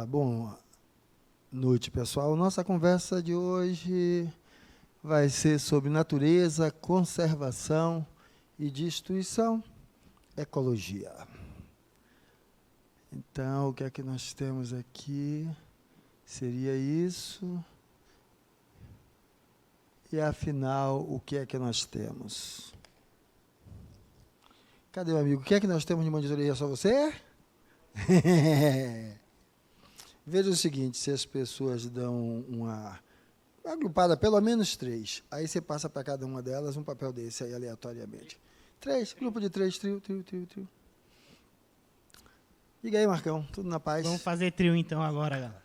Boa noite, pessoal. Nossa conversa de hoje vai ser sobre natureza, conservação e destruição, ecologia. Então, o que é que nós temos aqui? Seria isso. E, afinal, o que é que nós temos? Cadê o amigo? O que é que nós temos de monitoria? É só você? Veja o seguinte, se as pessoas dão uma agrupada, pelo menos 3, aí você passa para cada uma delas um papel desse aí, aleatoriamente. 3, grupo de 3, trio. Diga aí, Marcão, tudo na paz? Vamos fazer trio então agora, galera.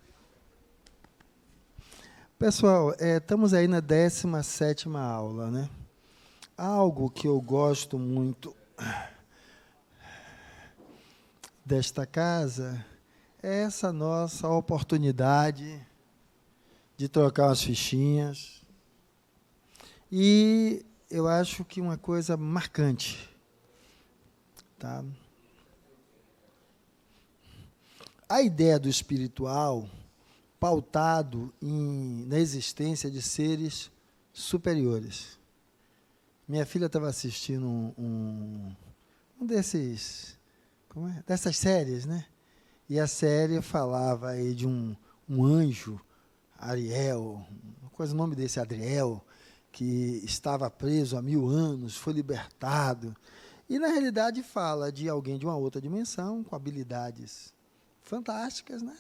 Pessoal, estamos aí na 17ª aula, né? Algo que eu gosto muito desta casa é essa nossa oportunidade de trocar umas fichinhas. E eu acho que uma coisa marcante, tá? A ideia do espiritual pautado na existência de seres superiores. Minha filha estava assistindo um dessas séries, né? E a série falava aí de um anjo, Ariel, qual é o nome desse Adriel, que estava preso há 1000 anos, foi libertado. E, na realidade, fala de alguém de uma outra dimensão, com habilidades fantásticas, né?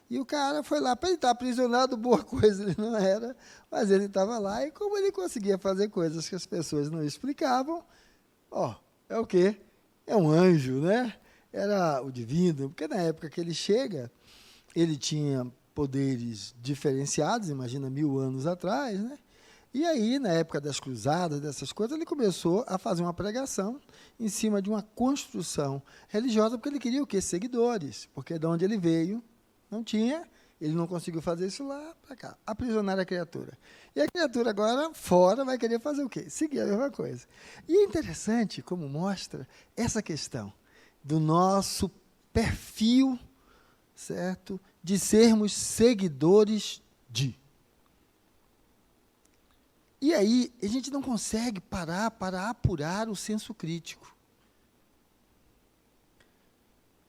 E o cara foi lá, para ele estar aprisionado, boa coisa ele não era, mas ele estava lá, e como ele conseguia fazer coisas que as pessoas não explicavam, é o quê? É um anjo, né? Era o divino, porque na época que ele chega, ele tinha poderes diferenciados, imagina 1000 anos atrás, né? E aí, na época das cruzadas, dessas coisas, ele começou a fazer uma pregação em cima de uma construção religiosa, porque ele queria o quê? Seguidores, porque de onde ele veio, não tinha, ele não conseguiu fazer isso lá para cá, aprisionar a criatura. E a criatura agora, fora, vai querer fazer o quê? Seguir a mesma coisa. E é interessante como mostra essa questão do nosso perfil, certo? De sermos seguidores de. E aí, a gente não consegue parar para apurar o senso crítico.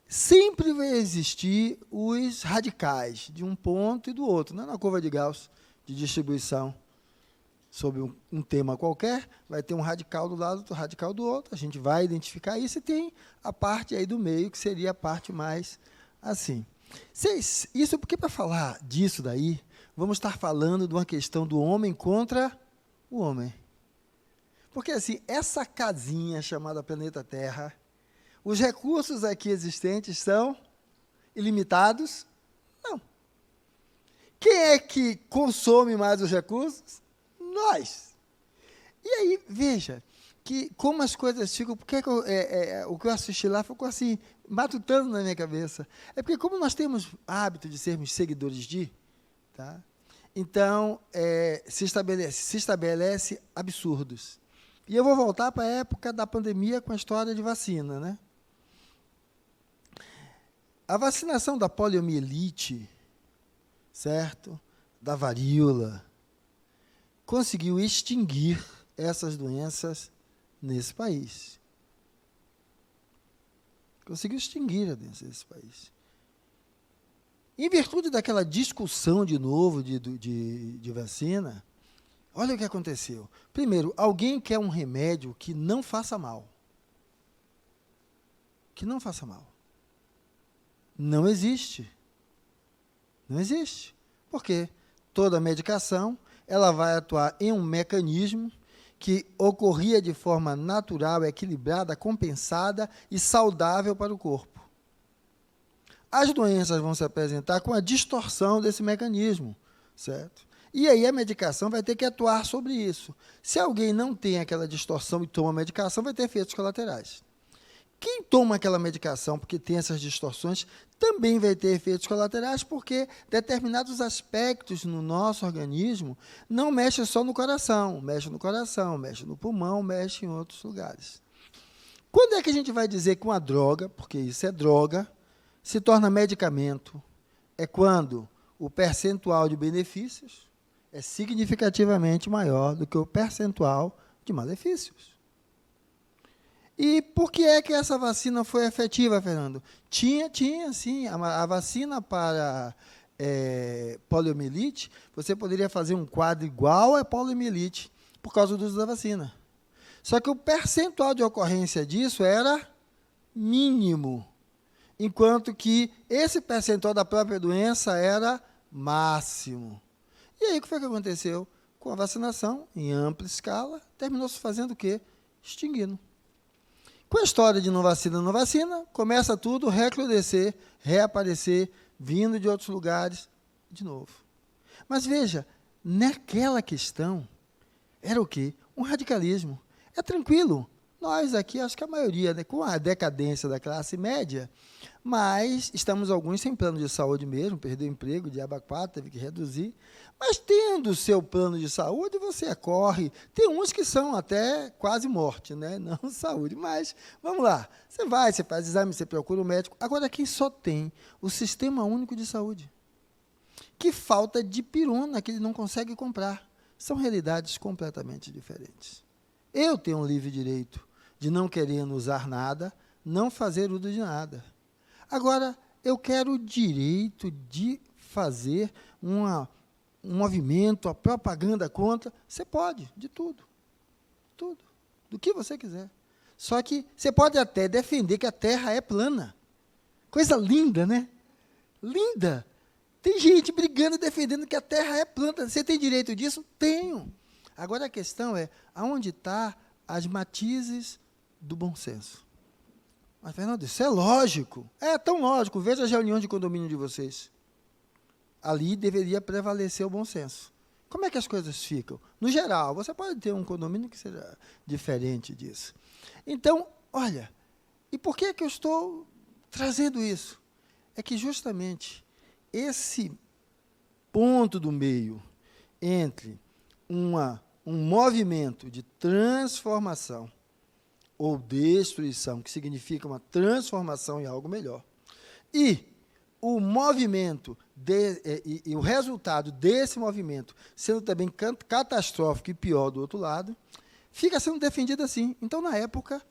Sempre vai existir os radicais de um ponto e do outro, não é na curva de Gauss de distribuição. Sobre um tema qualquer, vai ter um radical do lado, outro radical do outro, a gente vai identificar isso e tem a parte aí do meio, que seria a parte mais assim. Isso porque, para falar disso daí, vamos estar falando de uma questão do homem contra o homem. Porque, assim, essa casinha chamada planeta Terra, os recursos aqui existentes são ilimitados? Não. Quem é que consome mais os recursos? Nós. E aí, veja, que como as coisas ficam, porque o que eu assisti lá ficou assim, matutando na minha cabeça. É porque como nós temos hábito de sermos seguidores de, tá? Então, se estabelece absurdos. E eu vou voltar para a época da pandemia com a história de vacina, né? A vacinação da poliomielite, certo? Da varíola, conseguiu extinguir essas doenças nesse país. Conseguiu extinguir a doença nesse país. Em virtude daquela discussão de novo de vacina, olha o que aconteceu. Primeiro, alguém quer um remédio que não faça mal. Que não faça mal. Não existe. Não existe. Por quê? Toda medicação, ela vai atuar em um mecanismo que ocorria de forma natural, equilibrada, compensada e saudável para o corpo. As doenças vão se apresentar com a distorção desse mecanismo, certo? E aí a medicação vai ter que atuar sobre isso. Se alguém não tem aquela distorção e toma a medicação, vai ter efeitos colaterais. Quem toma aquela medicação porque tem essas distorções, também vai ter efeitos colaterais, porque determinados aspectos no nosso organismo não mexem só no coração, mexe no pulmão, mexe em outros lugares. Quando é que a gente vai dizer que uma droga, porque isso é droga, se torna medicamento, é quando o percentual de benefícios é significativamente maior do que o percentual de malefícios. E por que é que essa vacina foi efetiva, Fernando? Tinha sim, a vacina para poliomielite, você poderia fazer um quadro igual a poliomielite por causa do uso da vacina. Só que o percentual de ocorrência disso era mínimo, enquanto que esse percentual da própria doença era máximo. E aí, o que foi que aconteceu? Com a vacinação, em ampla escala, terminou se fazendo o quê? Extinguindo. Com a história de não vacina, começa tudo a recrudescer, reaparecer, vindo de outros lugares, de novo. Mas veja, naquela questão, era o quê? Um radicalismo. É tranquilo. Nós aqui, acho que a maioria, né, com a decadência da classe média, mas estamos alguns sem plano de saúde mesmo, perdeu o emprego, diabo 4, teve que reduzir. Mas tendo o seu plano de saúde, você corre. Tem uns que são até quase morte, né? Não saúde. Mas, vamos lá, você vai, você faz exame, você procura o médico. Agora, quem só tem o Sistema Único de Saúde, que falta de pirona, que ele não consegue comprar. São realidades completamente diferentes. Eu tenho um livre direito de, não querendo usar nada, não fazer uso de nada. Agora, eu quero o direito de fazer um movimento, a propaganda contra. Você pode, de tudo. Tudo. Do que você quiser. Só que você pode até defender que a Terra é plana. Coisa linda, né? Linda. Tem gente brigando e defendendo que a Terra é plana. Você tem direito disso? Tenho. Agora a questão é, aonde estão as matizes do bom senso? Mas, Fernando, isso é lógico. É tão lógico. Veja as reuniões de condomínio de vocês. Ali deveria prevalecer o bom senso. Como é que as coisas ficam? No geral, você pode ter um condomínio que seja diferente disso. Então, olha, e por que eu estou trazendo isso? É que justamente esse ponto do meio entre um movimento de transformação ou destruição, que significa uma transformação em algo melhor, e o movimento e o resultado desse movimento sendo também catastrófico e pior do outro lado, fica sendo defendido assim. Então, na época,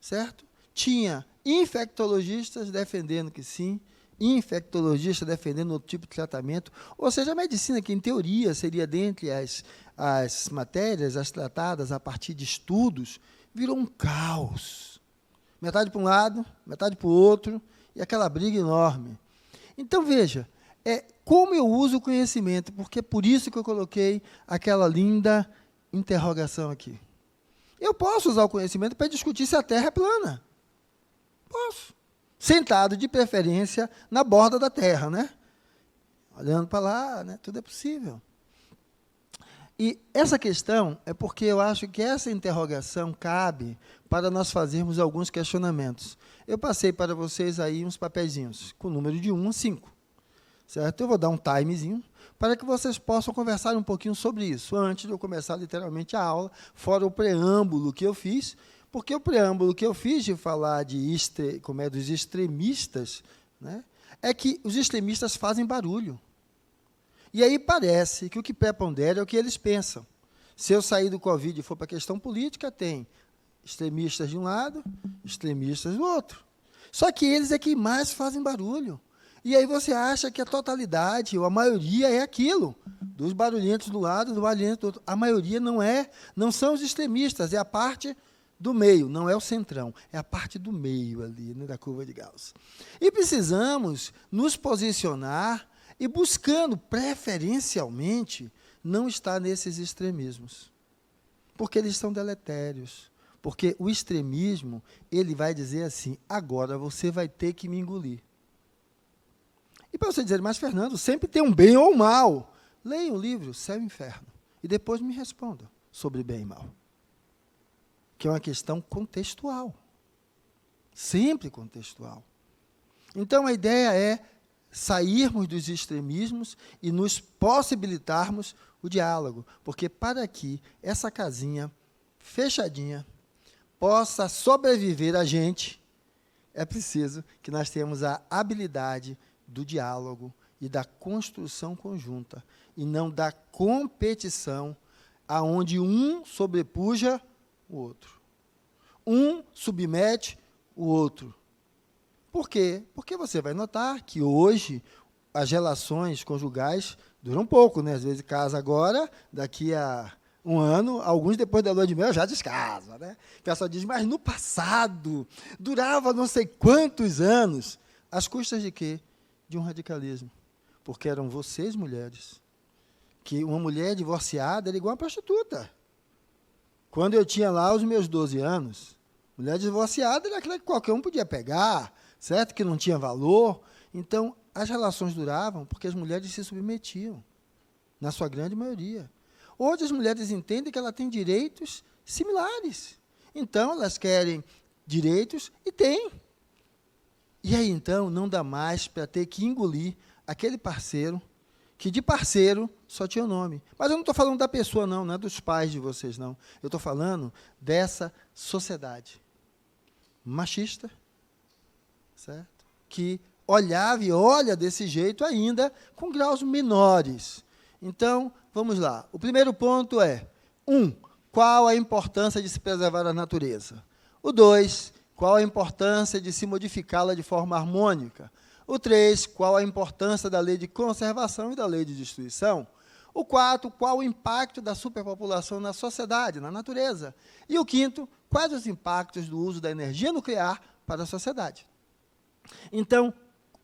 certo? Tinha infectologistas defendendo que sim, infectologistas defendendo outro tipo de tratamento, ou seja, a medicina, que em teoria seria dentre as matérias, as tratadas a partir de estudos, virou um caos. Metade para um lado, metade para o outro, e aquela briga enorme. Então, veja, como eu uso o conhecimento, porque é por isso que eu coloquei aquela linda interrogação aqui. Eu posso usar o conhecimento para discutir se a Terra é plana. Posso. Sentado, de preferência, na borda da Terra, né? Olhando para lá, né? Tudo é possível. E essa questão é porque eu acho que essa interrogação cabe para nós fazermos alguns questionamentos. Eu passei para vocês aí uns papeizinhos, com o número de 1 a 5. Certo? Eu vou dar um timezinho para que vocês possam conversar um pouquinho sobre isso, antes de eu começar literalmente a aula, fora o preâmbulo que eu fiz, porque o preâmbulo que eu fiz de falar dos extremistas, né, é que os extremistas fazem barulho. E aí parece que o que prepondera é o que eles pensam. Se eu sair do Covid e for para a questão política, tem extremistas de um lado, extremistas do outro. Só que eles é que mais fazem barulho. E aí você acha que a totalidade, ou a maioria, é aquilo, dos barulhentos do lado, do barulhento do outro. A maioria não são os extremistas, é a parte do meio, não é o centrão, é a parte do meio ali, né, da curva de Gauss. E precisamos nos posicionar e buscando, preferencialmente, não estar nesses extremismos. Porque eles são deletérios. Porque o extremismo, ele vai dizer assim, agora você vai ter que me engolir. E para você dizer, mas Fernando, sempre tem um bem ou um mal. Leia o livro Céu e Inferno e depois me responda sobre bem e mal. Que é uma questão contextual. Sempre contextual. Então, a ideia é sairmos dos extremismos e nos possibilitarmos o diálogo. Porque para que essa casinha fechadinha possa sobreviver a gente, é preciso que nós tenhamos a habilidade do diálogo e da construção conjunta, e não da competição, aonde um sobrepuja o outro. Um submete o outro. Por quê? Porque você vai notar que hoje as relações conjugais duram pouco, né? Às vezes casa agora, daqui a um ano, alguns depois da lua de mel já descasam, né? O pessoal diz, mas no passado durava não sei quantos anos. Às custas de quê? De um radicalismo. Porque eram vocês, mulheres, que uma mulher divorciada era igual a prostituta. Quando eu tinha lá os meus 12 anos, mulher divorciada era aquela que qualquer um podia pegar, certo? Que não tinha valor. Então, as relações duravam porque as mulheres se submetiam, na sua grande maioria. Hoje, as mulheres entendem que elas têm direitos similares. Então, elas querem direitos e têm. E aí, então, não dá mais para ter que engolir aquele parceiro que de parceiro só tinha o nome. Mas eu não estou falando da pessoa, não é dos pais de vocês, não. Eu estou falando dessa sociedade machista, certo? Que olhava e olha desse jeito ainda, com graus menores. Então, vamos lá. O primeiro ponto é, 1, qual a importância de se preservar a natureza? O 2, qual a importância de se modificá-la de forma harmônica? O 3, qual a importância da lei de conservação e da lei de destruição? O 4, qual o impacto da superpopulação na sociedade, na natureza? E o 5, quais os impactos do uso da energia nuclear para a sociedade? Então,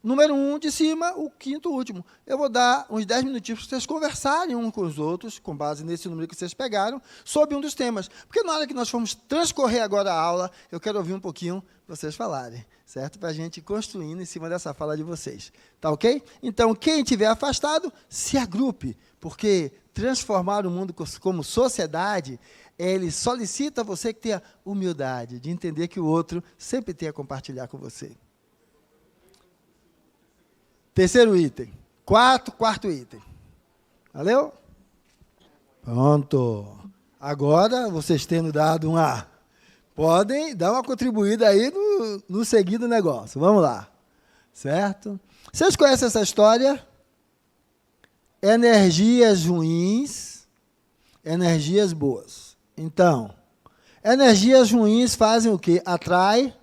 número 1 de cima, o 5º último. Eu vou dar uns 10 minutinhos para vocês conversarem uns com os outros, com base nesse número que vocês pegaram, sobre um dos temas. Porque na hora que nós formos transcorrer agora a aula, eu quero ouvir um pouquinho vocês falarem, certo? Para a gente ir construindo em cima dessa fala de vocês. Tá ok? Então, quem estiver afastado, se agrupe, porque transformar o mundo como sociedade, ele solicita a você que tenha humildade de entender que o outro sempre tem a compartilhar com você. Terceiro item. Quarto item. Valeu? Pronto. Agora, vocês tendo dado podem dar uma contribuída aí no seguinte negócio. Vamos lá. Certo? Vocês conhecem essa história? Energias ruins, energias boas. Então, energias ruins fazem o quê? Atrai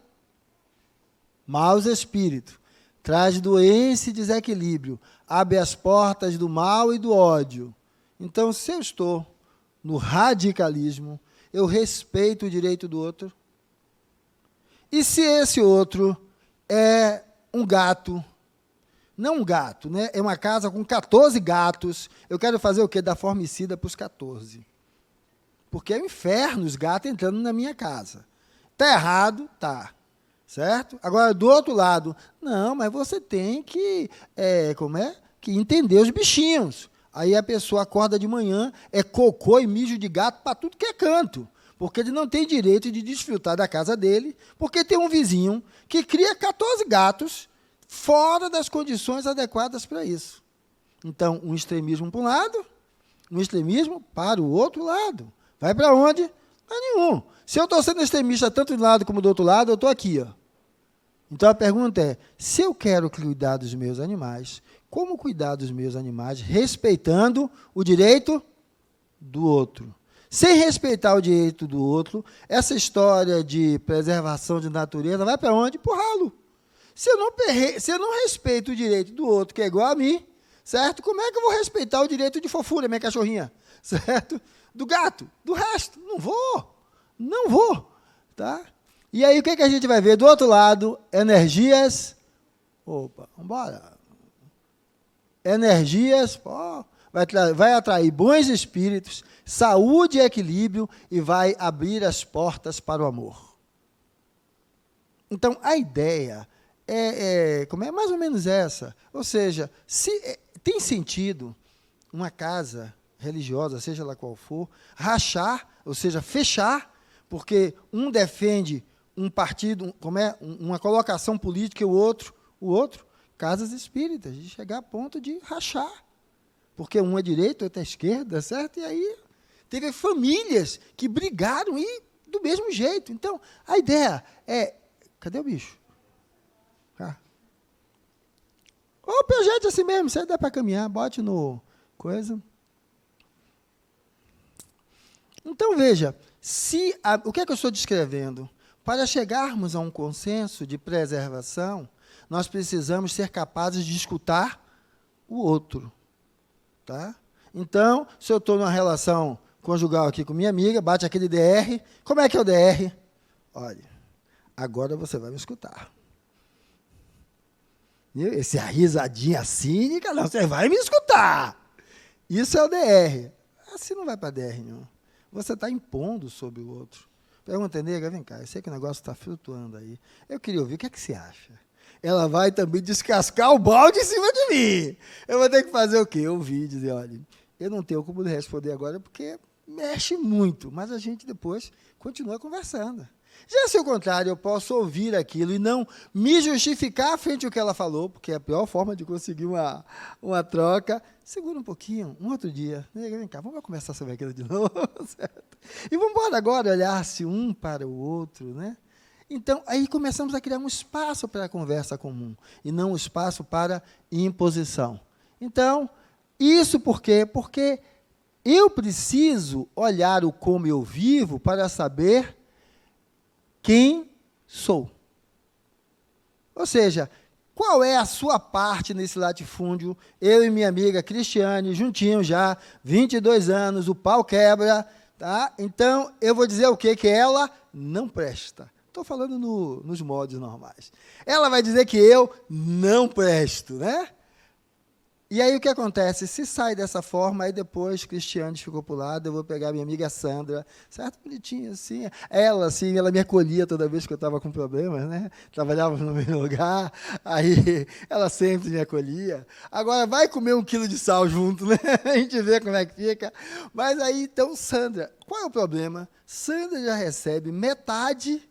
maus espíritos. Traz doença e desequilíbrio, abre as portas do mal e do ódio. Então, se eu estou no radicalismo, eu respeito o direito do outro. E se esse outro é um gato, não um gato, né? É uma casa com 14 gatos, eu quero fazer o quê? Dar formicida para os 14. Porque é um inferno os gatos entrando na minha casa. Está errado? Tá. Certo? Agora, do outro lado, não, mas você tem que, que entender os bichinhos. Aí a pessoa acorda de manhã, é cocô e mijo de gato para tudo que é canto, porque ele não tem direito de desfrutar da casa dele, porque tem um vizinho que cria 14 gatos fora das condições adequadas para isso. Então, um extremismo para um lado, um extremismo para o outro lado. Vai para onde? Para nenhum. Se eu estou sendo extremista tanto de um lado como do outro lado, eu estou aqui, ó. Então, a pergunta é, se eu quero cuidar dos meus animais, como cuidar dos meus animais respeitando o direito do outro? Sem respeitar o direito do outro, essa história de preservação de natureza vai para onde? Para o ralo. Se eu não respeito o direito do outro, que é igual a mim, certo? Como é que eu vou respeitar o direito de fofura, minha cachorrinha? Certo? Do gato, do resto, não vou, tá? E aí, o que a gente vai ver do outro lado? Energias, vambora. Energias, vai atrair bons espíritos, saúde e equilíbrio e vai abrir as portas para o amor. Então, a ideia é mais ou menos essa. Ou seja, tem sentido uma casa religiosa, seja lá qual for, rachar, ou seja, fechar, porque um defende um partido, uma colocação política e o outro, casas espíritas, de chegar a ponto de rachar. Porque um é direita, outro é esquerda, certo? E aí teve famílias que brigaram e do mesmo jeito. Então, a ideia é... Cadê o bicho? Ou projete assim mesmo, se dá para caminhar, bote no coisa. Então, veja, o que é que eu estou descrevendo? Para chegarmos a um consenso de preservação, nós precisamos ser capazes de escutar o outro. Tá? Então, se eu estou numa relação conjugal aqui com minha amiga, bate aquele DR. Como é que é o DR? Olha, agora você vai me escutar. Esse risadinha cínica, não, você vai me escutar. Isso é o DR. Assim não vai para DR, não. Você está impondo sobre o outro. Pergunta, nega, vem cá, eu sei que o negócio está flutuando aí. Eu queria ouvir, o que é que você acha? Ela vai também descascar o balde em cima de mim. Eu vou ter que fazer o quê? Ouvir, dizer, olha, eu não tenho como responder agora porque mexe muito, mas a gente depois continua conversando. Já se ao contrário, eu posso ouvir aquilo e não me justificar frente ao que ela falou, porque é a pior forma de conseguir uma troca. Segura um pouquinho, um outro dia. Vem cá, vamos conversar sobre aquilo de novo. Certo? E vamos embora agora olhar-se um para o outro, né? Então, aí começamos a criar um espaço para a conversa comum, e não um espaço para imposição. Então, isso por quê? Porque eu preciso olhar o como eu vivo para saber quem sou. Ou seja, qual é a sua parte nesse latifúndio? Eu e minha amiga Cristiane, juntinhos já, 22 anos, o pau quebra, tá? Então, eu vou dizer o quê? Que ela não presta. Estou falando nos modos normais. Ela vai dizer que eu não presto, né? E aí o que acontece? Se sai dessa forma, aí depois Cristiane ficou para o lado, eu vou pegar minha amiga Sandra, certo? Bonitinha, assim. Ela me acolhia toda vez que eu estava com problemas, né? Trabalhava no mesmo lugar, aí ela sempre me acolhia. Agora vai comer 1 quilo de sal junto, né? A gente vê como é que fica. Mas aí, então, Sandra, qual é o problema? Sandra já recebe metade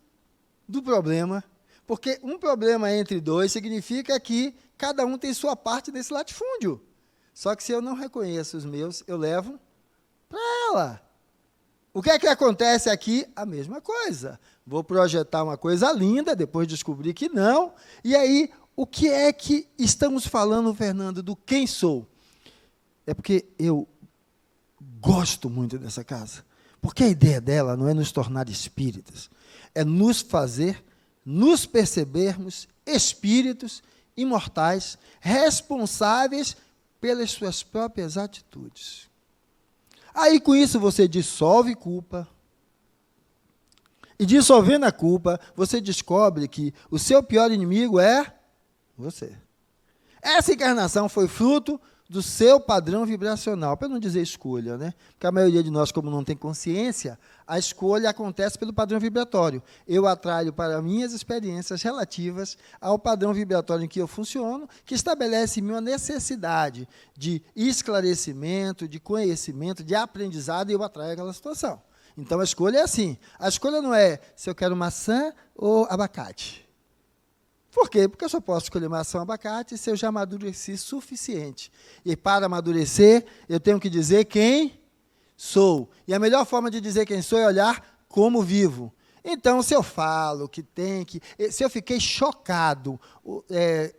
do problema, porque um problema entre dois significa que cada um tem sua parte desse latifúndio. Só que se eu não reconheço os meus, eu levo para ela. O que é que acontece aqui? A mesma coisa. Vou projetar uma coisa linda, depois descobrir que não. E aí, o que é que estamos falando, Fernando, do quem sou? É porque eu gosto muito dessa casa. Porque a ideia dela não é nos tornar espíritas, é nos fazer, nos percebermos espíritos imortais, responsáveis pelas suas próprias atitudes. Aí, com isso, você dissolve culpa. E, dissolvendo a culpa, você descobre que o seu pior inimigo é você. Essa encarnação foi fruto do seu padrão vibracional, para não dizer escolha, né? Porque a maioria de nós, como não tem consciência, a escolha acontece pelo padrão vibratório. Eu atraio para minhas experiências relativas ao padrão vibratório em que eu funciono, que estabelece em mim uma necessidade de esclarecimento, de conhecimento, de aprendizado, e eu atraio aquela situação. Então, a escolha é assim. A escolha não é se eu quero maçã ou abacate. Por quê? Porque eu só posso escolher maçã ou abacate se eu já amadureci suficiente. E para amadurecer, eu tenho que dizer quem sou. E a melhor forma de dizer quem sou é olhar como vivo. Então, se eu falo que tem que... Se eu fiquei chocado,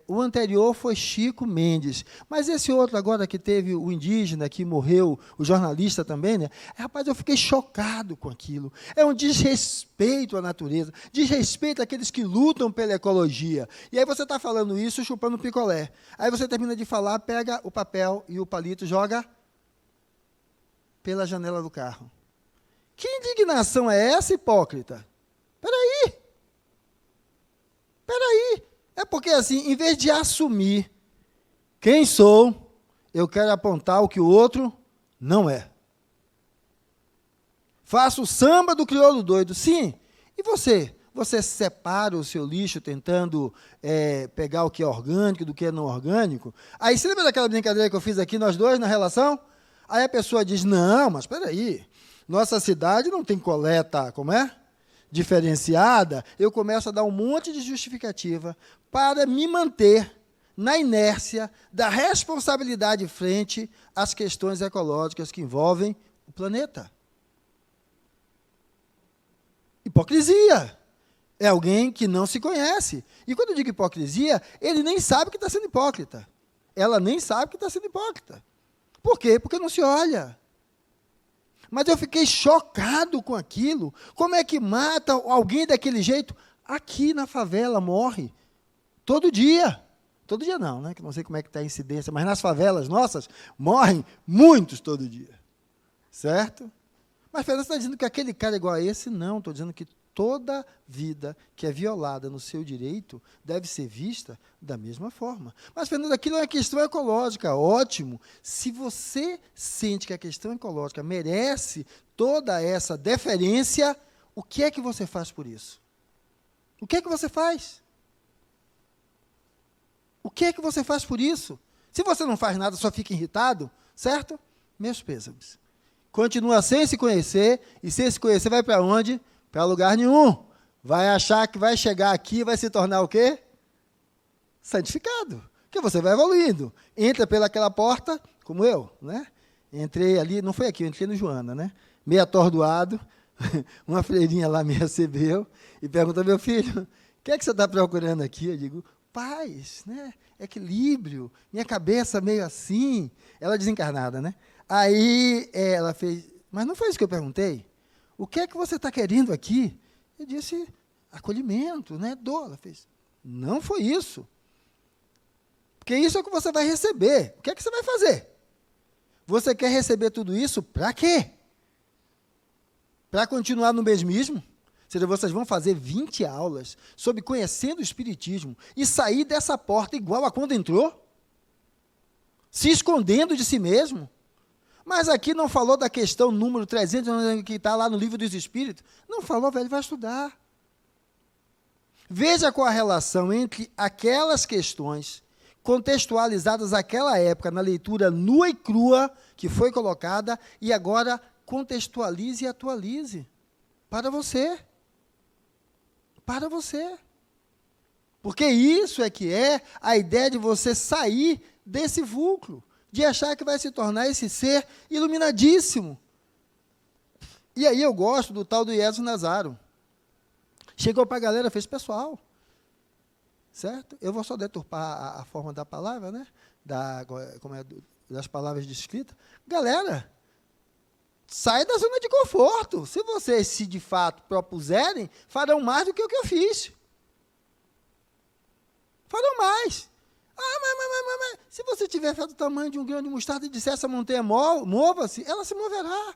o anterior foi Chico Mendes, mas esse outro agora que teve o indígena, que morreu, o jornalista também, né? Rapaz, eu fiquei chocado com aquilo. É um desrespeito à natureza, desrespeito àqueles que lutam pela ecologia. E aí você está falando isso chupando picolé. Aí você termina de falar, pega o papel e o palito, joga pela janela do carro. Que indignação é essa, hipócrita? Peraí. É porque, assim, em vez de assumir quem sou, eu quero apontar o que o outro não é. Faço o samba do crioulo doido. Sim. E você? Você separa o seu lixo tentando pegar o que é orgânico do que é não orgânico? Aí, você lembra daquela brincadeira que eu fiz aqui, nós dois, na relação? Aí a pessoa diz, não, mas peraí, nossa cidade não tem coleta, como é? Diferenciada. Eu começo a dar um monte de justificativa para me manter na inércia da responsabilidade frente às questões ecológicas que envolvem o planeta. Hipocrisia. É alguém que não se conhece. E quando eu digo hipocrisia, ele nem sabe que está sendo hipócrita. ela nem sabe que está sendo hipócrita. Por quê? Porque não se olha. Mas eu fiquei chocado com aquilo. Como é que mata alguém daquele jeito? Aqui na favela morre. Todo dia. Todo dia não, né? Que não sei como é que está a incidência, mas nas favelas nossas morrem muitos todo dia. Certo? Mas Fernando está dizendo que aquele cara é igual a esse? Não, estou dizendo que toda vida que é violada no seu direito deve ser vista da mesma forma. Mas, Fernando, aquilo é uma questão ecológica, ótimo. Se você sente que a questão ecológica merece toda essa deferência, o que é que você faz por isso? O que é que você faz? O que é que você faz por isso? Se você não faz nada, só fica irritado, certo? Meus pêsames. Continua sem se conhecer, e sem se conhecer vai para onde? Para lugar nenhum. Vai achar que vai chegar aqui e vai se tornar o quê? Santificado. Porque você vai evoluindo. Entra pelaquela porta, como eu, né? Entrei ali, não foi aqui, eu entrei no Joana, né? Meio atordoado, uma freirinha lá me recebeu e perguntou, meu filho, o que é que você está procurando aqui? Eu digo, paz, né? Equilíbrio, minha cabeça meio assim. Ela desencarnada, né? Aí ela fez, mas não foi isso que eu perguntei? O que é que você está querendo aqui? Eu disse, acolhimento, né? Dor. Ela fez, não foi isso. Porque isso é o que você vai receber. O que é que você vai fazer? Você quer receber tudo isso para quê? Para continuar no mesmismo? Ou seja, vocês vão fazer 20 aulas sobre conhecendo o Espiritismo e sair dessa porta igual a quando entrou? Se escondendo de si mesmo? Mas aqui não falou da questão número 300, que está lá no Livro dos Espíritos. Não falou, velho, vai estudar. Veja qual a relação entre aquelas questões contextualizadas naquela época, na leitura nua e crua que foi colocada, e agora contextualize e atualize. Para você. Para você. Porque isso é que é a ideia de você sair desse vulcro, de achar que vai se tornar esse ser iluminadíssimo. E aí eu gosto do tal do Ieso Nazaro. Chegou para a galera, fez pessoal. Certo? Eu vou só deturpar a forma da palavra, né? Das palavras de escrita. Galera, sai da zona de conforto. Se vocês, se de fato propuserem, farão mais do que o que eu fiz. Farão mais. Mas, se você tiver fé do tamanho de um grão de mostarda e disser essa montanha mova-se, ela se moverá.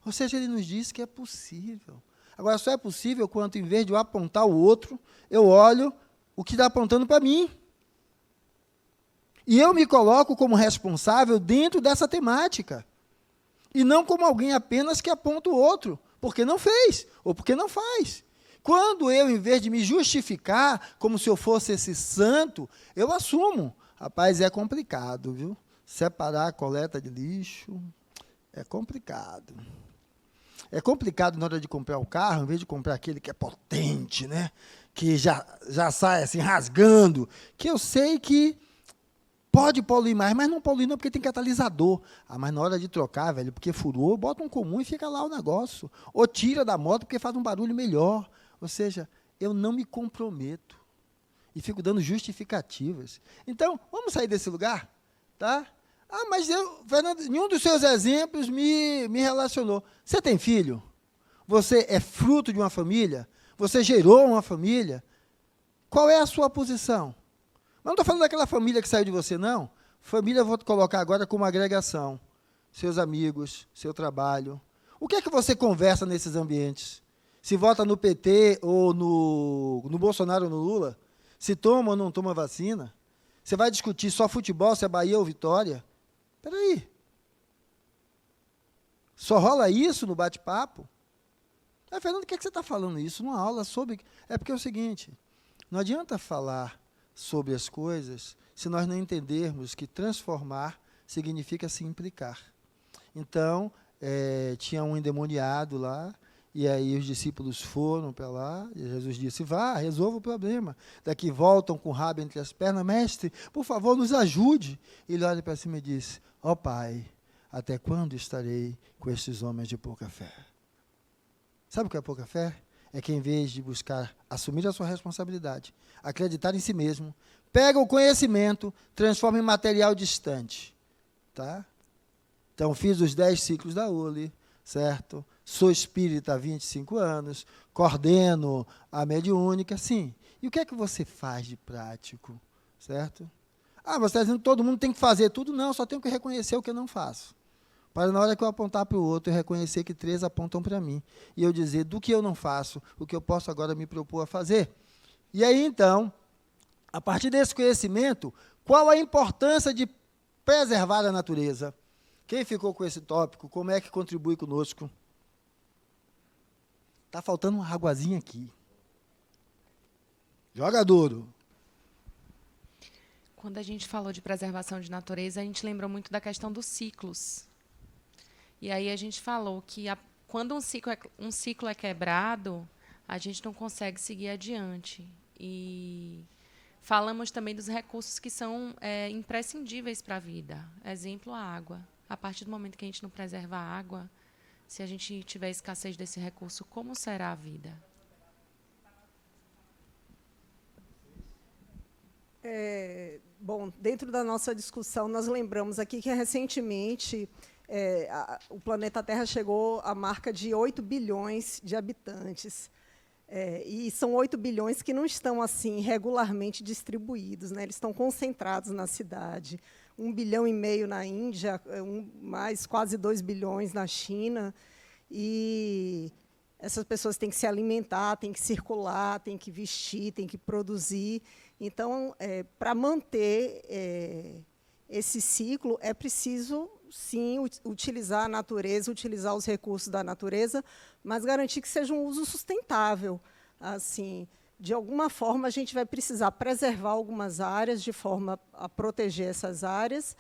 Ou seja, ele nos diz que é possível. Agora, só é possível quando, em vez de eu apontar o outro, eu olho o que está apontando para mim. E eu me coloco como responsável dentro dessa temática. E não como alguém apenas que aponta o outro, porque não fez, ou porque não faz. Quando eu, em vez de me justificar, como se eu fosse esse santo, eu assumo. Rapaz, é complicado, viu? Separar a coleta de lixo é complicado. É complicado na hora de comprar o carro, em vez de comprar aquele que é potente, né? Que já sai assim, rasgando, que eu sei que pode poluir mais, mas não polui não, porque tem catalisador. Mas na hora de trocar, velho, porque furou, bota um comum e fica lá o negócio. Ou tira da moto porque faz um barulho melhor. Ou seja, eu não me comprometo. E fico dando justificativas. Então, vamos sair desse lugar? Tá? Mas Fernando, nenhum dos seus exemplos me relacionou. Você tem filho? Você é fruto de uma família? Você gerou uma família? Qual é a sua posição? Mas não estou falando daquela família que saiu de você, não. Família eu vou colocar agora como agregação. Seus amigos, seu trabalho. O que é que você conversa nesses ambientes? Se vota no PT ou no Bolsonaro ou no Lula? Se toma ou não toma vacina? Você vai discutir só futebol, se é Bahia ou Vitória? Espera aí. Só rola isso no bate-papo? Fernando, o que é que você está falando isso? Numa aula sobre... É porque é o seguinte, não adianta falar sobre as coisas se nós não entendermos que transformar significa se implicar. Então, tinha um endemoniado lá, e aí os discípulos foram para lá, e Jesus disse, vá, resolva o problema. Daqui voltam com o rabo entre as pernas, mestre, por favor, nos ajude. Ele olha para cima e diz, ó Pai, até quando estarei com estes homens de pouca fé? Sabe o que é pouca fé? é que, em vez de buscar assumir a sua responsabilidade, acreditar em si mesmo, pega o conhecimento, transforma em material distante. Tá? Então, fiz os 10 ciclos da ULI, certo? Sou espírita há 25 anos, coordeno a mediúnica, sim. E o que é que você faz de prático? Certo? Você está dizendo que todo mundo tem que fazer tudo? Não, só tenho que reconhecer o que eu não faço. Para na hora que eu apontar para o outro, eu reconhecer que 3 apontam para mim. E eu dizer do que eu não faço, o que eu posso agora me propor a fazer. E aí, então, a partir desse conhecimento, qual a importância de preservar a natureza? Quem ficou com esse tópico? Como é que contribui conosco? Está faltando uma aguazinha aqui. Joga duro. Quando a gente falou de preservação de natureza, a gente lembrou muito da questão dos ciclos. E aí a gente falou que quando um ciclo é quebrado, a gente não consegue seguir adiante. E falamos também dos recursos que são imprescindíveis para a vida. Exemplo, a água. A partir do momento que a gente não preserva a água, se a gente tiver escassez desse recurso, como será a vida? Bom, dentro da nossa discussão, nós lembramos aqui que, recentemente, o planeta Terra chegou à marca de 8 bilhões de habitantes. E são 8 bilhões que não estão assim regularmente distribuídos, né? Eles estão concentrados na cidade. 1,5 bilhão na Índia, mais quase 2 bilhões na China. E essas pessoas têm que se alimentar, têm que circular, têm que vestir, têm que produzir. Então, para manter esse ciclo, é preciso, sim, utilizar a natureza, utilizar os recursos da natureza, mas garantir que seja um uso sustentável. Assim, de alguma forma, a gente vai precisar preservar algumas áreas de forma a proteger essas áreas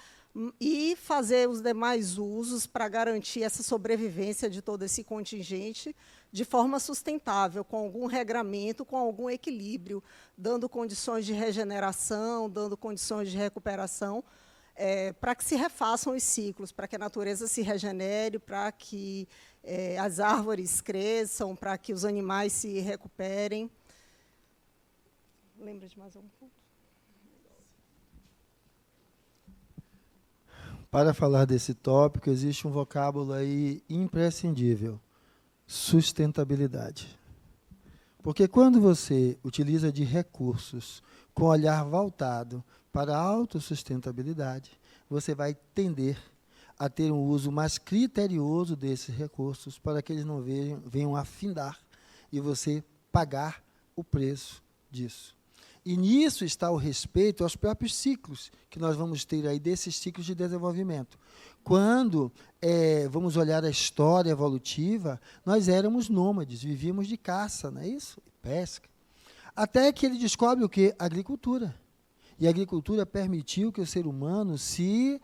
e fazer os demais usos para garantir essa sobrevivência de todo esse contingente de forma sustentável, com algum regramento, com algum equilíbrio, dando condições de regeneração, dando condições de recuperação, para que se refaçam os ciclos, para que a natureza se regenere, para que as árvores cresçam, para que os animais se recuperem. Lembra de mais algum ponto? Para falar desse tópico, existe um vocábulo aí imprescindível: sustentabilidade. Porque quando você utiliza de recursos com olhar voltado para a autossustentabilidade, você vai tender a ter um uso mais criterioso desses recursos para que eles não venham a findar e você pagar o preço disso. E nisso está o respeito aos próprios ciclos que nós vamos ter aí desses ciclos de desenvolvimento. Quando vamos olhar a história evolutiva, nós éramos nômades, vivíamos de caça, não é isso? Pesca. Até que ele descobre o quê? Agricultura. E a agricultura permitiu que o ser humano se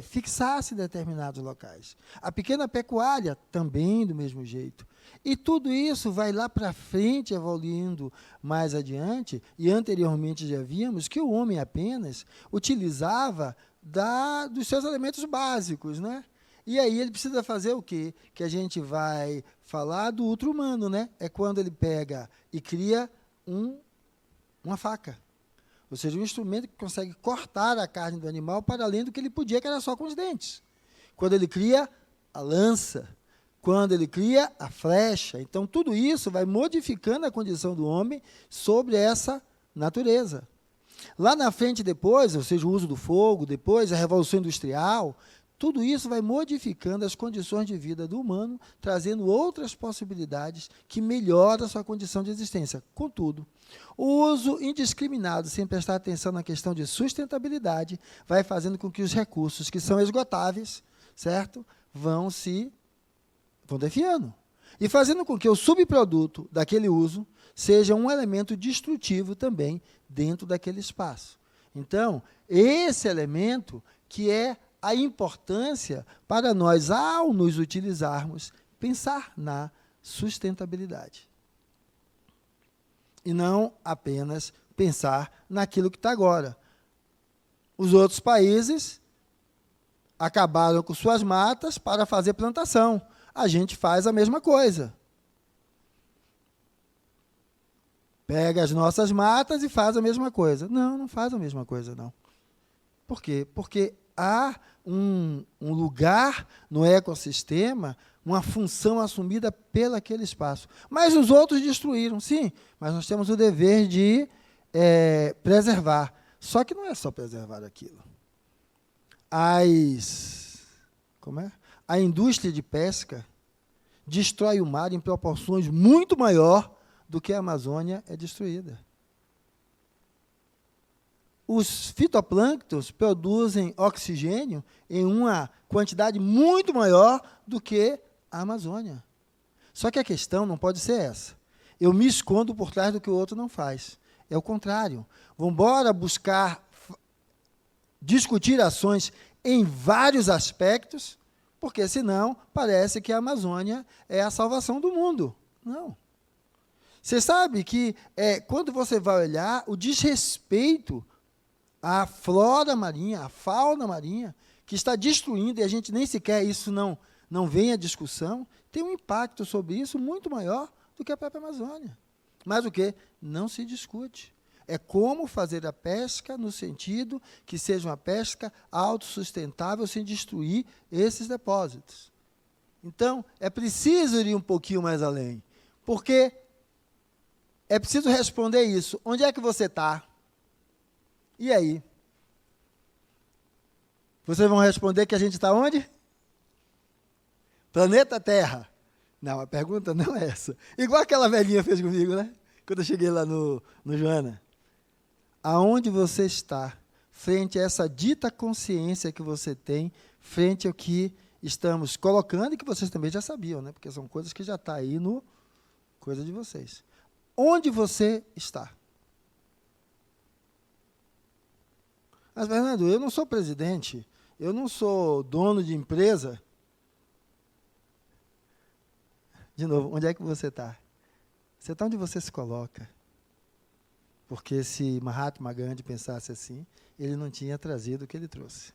fixasse em determinados locais. A pequena pecuária também do mesmo jeito. E tudo isso vai lá para frente, evoluindo mais adiante, e anteriormente já vimos que o homem apenas utilizava dos seus elementos básicos, né? E aí ele precisa fazer o quê? Que a gente vai falar do ultra-humano, né? É quando ele pega e cria uma faca. Ou seja, um instrumento que consegue cortar a carne do animal para além do que ele podia, que era só com os dentes. Quando ele cria a lança, quando ele cria a flecha. Então, tudo isso vai modificando a condição do homem sobre essa natureza. Lá na frente, depois, ou seja, o uso do fogo, depois a Revolução Industrial, tudo isso vai modificando as condições de vida do humano, trazendo outras possibilidades que melhoram a sua condição de existência. Contudo, o uso indiscriminado, sem prestar atenção na questão de sustentabilidade, vai fazendo com que os recursos que são esgotáveis, certo? vão definhando. E fazendo com que o subproduto daquele uso seja um elemento destrutivo também dentro daquele espaço. Então, esse elemento que é a importância para nós, ao nos utilizarmos, pensar na sustentabilidade. E não apenas pensar naquilo que está agora. Os outros países acabaram com suas matas para fazer plantação. A gente faz a mesma coisa. pega as nossas matas e faz a mesma coisa. Não, não faz a mesma coisa, não. Por quê? Porque há um lugar no ecossistema, uma função assumida pelo aquele espaço. Mas os outros destruíram, sim, mas nós temos o dever de preservar. Só que não é só preservar aquilo. A indústria de pesca destrói o mar em proporções muito maior do que a Amazônia é destruída. Os fitoplânctons produzem oxigênio em uma quantidade muito maior do que a Amazônia. Só que a questão não pode ser essa. Eu me escondo por trás do que o outro não faz. É o contrário. Vamos embora buscar discutir ações em vários aspectos, porque senão parece que a Amazônia é a salvação do mundo. Não. Você sabe que quando você vai olhar o desrespeito à flora marinha, à fauna marinha, que está destruindo, e a gente nem sequer isso não vem à discussão, tem um impacto sobre isso muito maior do que a própria Amazônia. Mas o quê? Não se discute. É como fazer a pesca no sentido que seja uma pesca autossustentável sem destruir esses depósitos. Então, é preciso ir um pouquinho mais além, porque é preciso responder isso. Onde é que você está? E aí? Vocês vão responder que a gente está onde? Planeta Terra. Não, a pergunta não é essa. Igual aquela velhinha fez comigo, né? Quando eu cheguei lá no Joana. Aonde você está, frente a essa dita consciência que você tem, frente ao que estamos colocando e que vocês também já sabiam, né? Porque são coisas que já estão aí no coisa de vocês. Onde você está? Mas, Fernando, eu não sou presidente, eu não sou dono de empresa. De novo, onde é que você está? Você está onde você se coloca. Porque se Mahatma Gandhi pensasse assim, ele não tinha trazido o que ele trouxe.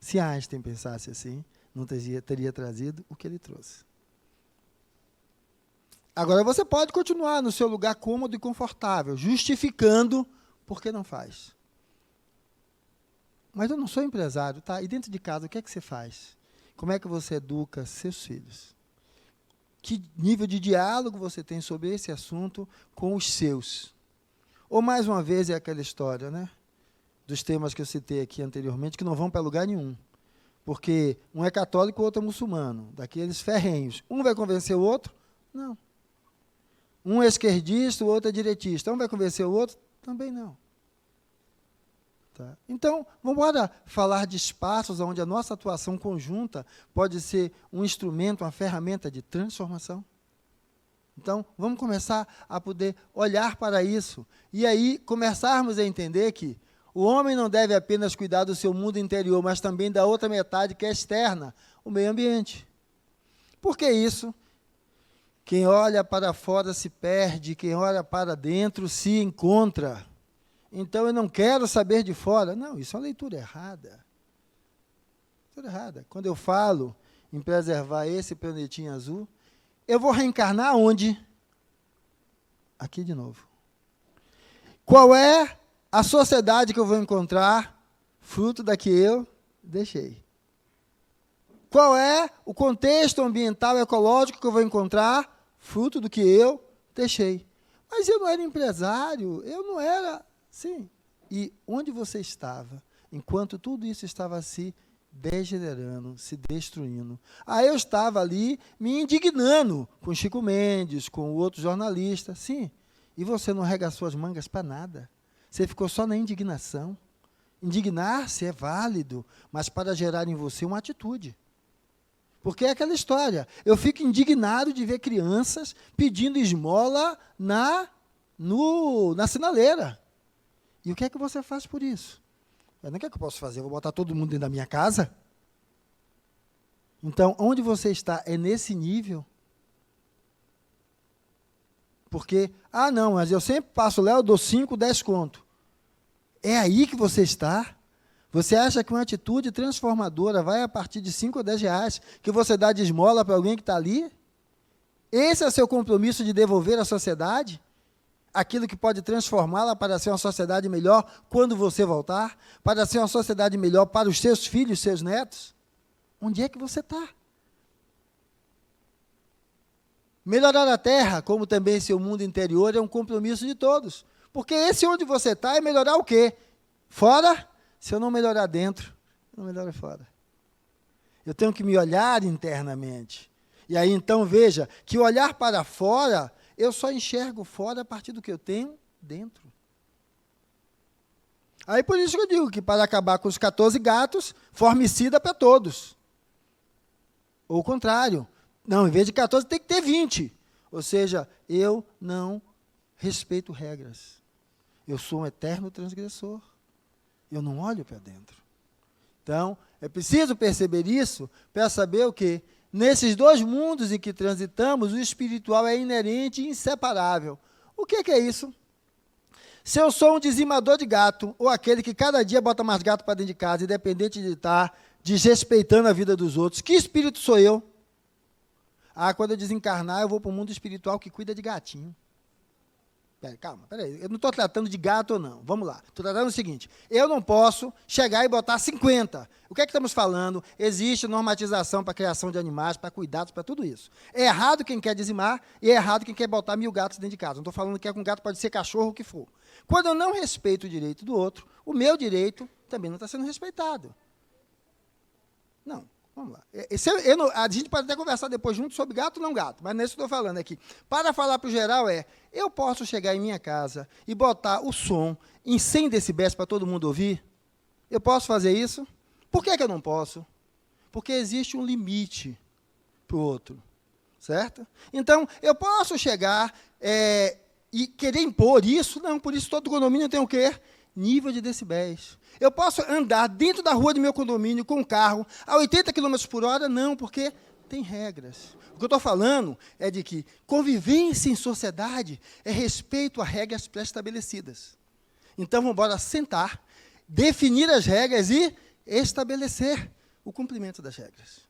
Se Einstein pensasse assim, não teria trazido o que ele trouxe. Agora, você pode continuar no seu lugar cômodo e confortável, justificando por que não faz. Mas eu não sou empresário, tá? E dentro de casa, o que é que você faz? Como é que você educa seus filhos? Que nível de diálogo você tem sobre esse assunto com os seus? Ou, mais uma vez, é aquela história, né? Dos temas que eu citei aqui anteriormente, que não vão para lugar nenhum. Porque um é católico, o outro é muçulmano, daqueles ferrenhos. Um vai convencer o outro? Não. Um é esquerdista, o outro é direitista. Um vai convencer o outro? Também não. Tá? Então, vamos embora falar de espaços onde a nossa atuação conjunta pode ser um instrumento, uma ferramenta de transformação. Então, vamos começar a poder olhar para isso. E aí, começarmos a entender que o homem não deve apenas cuidar do seu mundo interior, mas também da outra metade, que é externa, o meio ambiente. Por que isso? Quem olha para fora se perde, quem olha para dentro se encontra. Então, eu não quero saber de fora. Não, isso é uma leitura errada. Leitura errada. Quando eu falo em preservar esse planetinha azul, eu vou reencarnar onde? Aqui de novo. Qual é a sociedade que eu vou encontrar fruto da que eu deixei? Qual é o contexto ambiental e ecológico que eu vou encontrar fruto do que eu deixei? Mas eu não era empresário, eu não era... Sim. E onde você estava, enquanto tudo isso estava se degenerando, se destruindo? Aí eu estava ali me indignando com Chico Mendes, com outros jornalistas. Sim. E você não arregaçou as mangas para nada. Você ficou só na indignação. Indignar-se é válido, mas para gerar em você uma atitude. Porque é aquela história. Eu fico indignado de ver crianças pedindo esmola na sinaleira. E o que é que você faz por isso? O que é que eu posso fazer? Eu vou botar todo mundo dentro da minha casa? Então, onde você está é nesse nível? Porque, não, mas eu sempre passo lá, eu dou 5, 10 conto. É aí que você está? Você acha que uma atitude transformadora vai a partir de 5 ou 10 reais que você dá de esmola para alguém que está ali? Esse é o seu compromisso de devolver à sociedade aquilo que pode transformá-la para ser uma sociedade melhor quando você voltar, para ser uma sociedade melhor para os seus filhos, seus netos? Onde é que você está? Melhorar a terra, como também seu mundo interior, é um compromisso de todos. Porque esse onde você está é melhorar o quê? Fora? Se eu não melhorar dentro, eu não melhoro fora. Eu tenho que me olhar internamente. E aí, então, veja, que olhar para fora, eu só enxergo fora a partir do que eu tenho dentro. Aí, por isso que eu digo que para acabar com os 14 gatos, formicida para todos. Ou o contrário. Não, em vez de 14, tem que ter 20. Ou seja, eu não respeito regras. Eu sou um eterno transgressor. Eu não olho para dentro. Então, é preciso perceber isso para saber o quê? Nesses dois mundos em que transitamos, o espiritual é inerente e inseparável. O que é isso? Se eu sou um dizimador de gato, ou aquele que cada dia bota mais gato para dentro de casa, independente de estar desrespeitando a vida dos outros, que espírito sou eu? Ah, quando eu desencarnar, eu vou para o mundo espiritual que cuida de gatinho. Calma, peraí, eu não estou tratando de gato ou não, vamos lá. Estou tratando do seguinte, eu não posso chegar e botar 50. O que é que estamos falando? Existe normatização para a criação de animais, para cuidados, para tudo isso. É errado quem quer dizimar e é errado quem quer botar 1000 gatos dentro de casa. Não estou falando que um gato pode ser cachorro, o que for. Quando eu não respeito o direito do outro, o meu direito também não está sendo respeitado. Não. Vamos lá. A gente pode até conversar depois junto sobre gato ou não gato, mas não é isso que eu estou falando aqui. Para falar para o geral eu posso chegar em minha casa e botar o som em 100 decibéis para todo mundo ouvir? Eu posso fazer isso? Por que eu não posso? Porque existe um limite para o outro, certo? Então, eu posso chegar e querer impor isso? Não, por isso todo condomínio tem o quê? Nível de decibéis. Eu posso andar dentro da rua do meu condomínio com um carro a 80 km por hora? Não, porque tem regras. O que eu estou falando é de que convivência em sociedade é respeito a regras pré-estabelecidas. Então, vamos embora sentar, definir as regras e estabelecer o cumprimento das regras.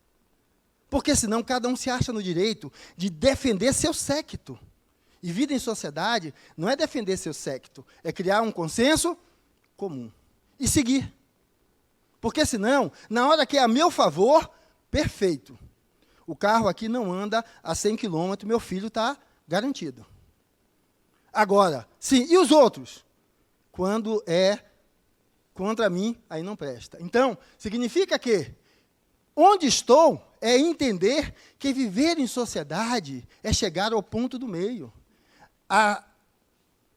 Porque, senão, cada um se acha no direito de defender seu séquito. E vida em sociedade não é defender seu séquito, é criar um consenso comum. E seguir. Porque, senão, na hora que é a meu favor, perfeito. O carro aqui não anda a 100 km, meu filho está garantido. Agora, sim, e os outros? Quando é contra mim, aí não presta. Então, significa que onde estou é entender que viver em sociedade é chegar ao ponto do meio. A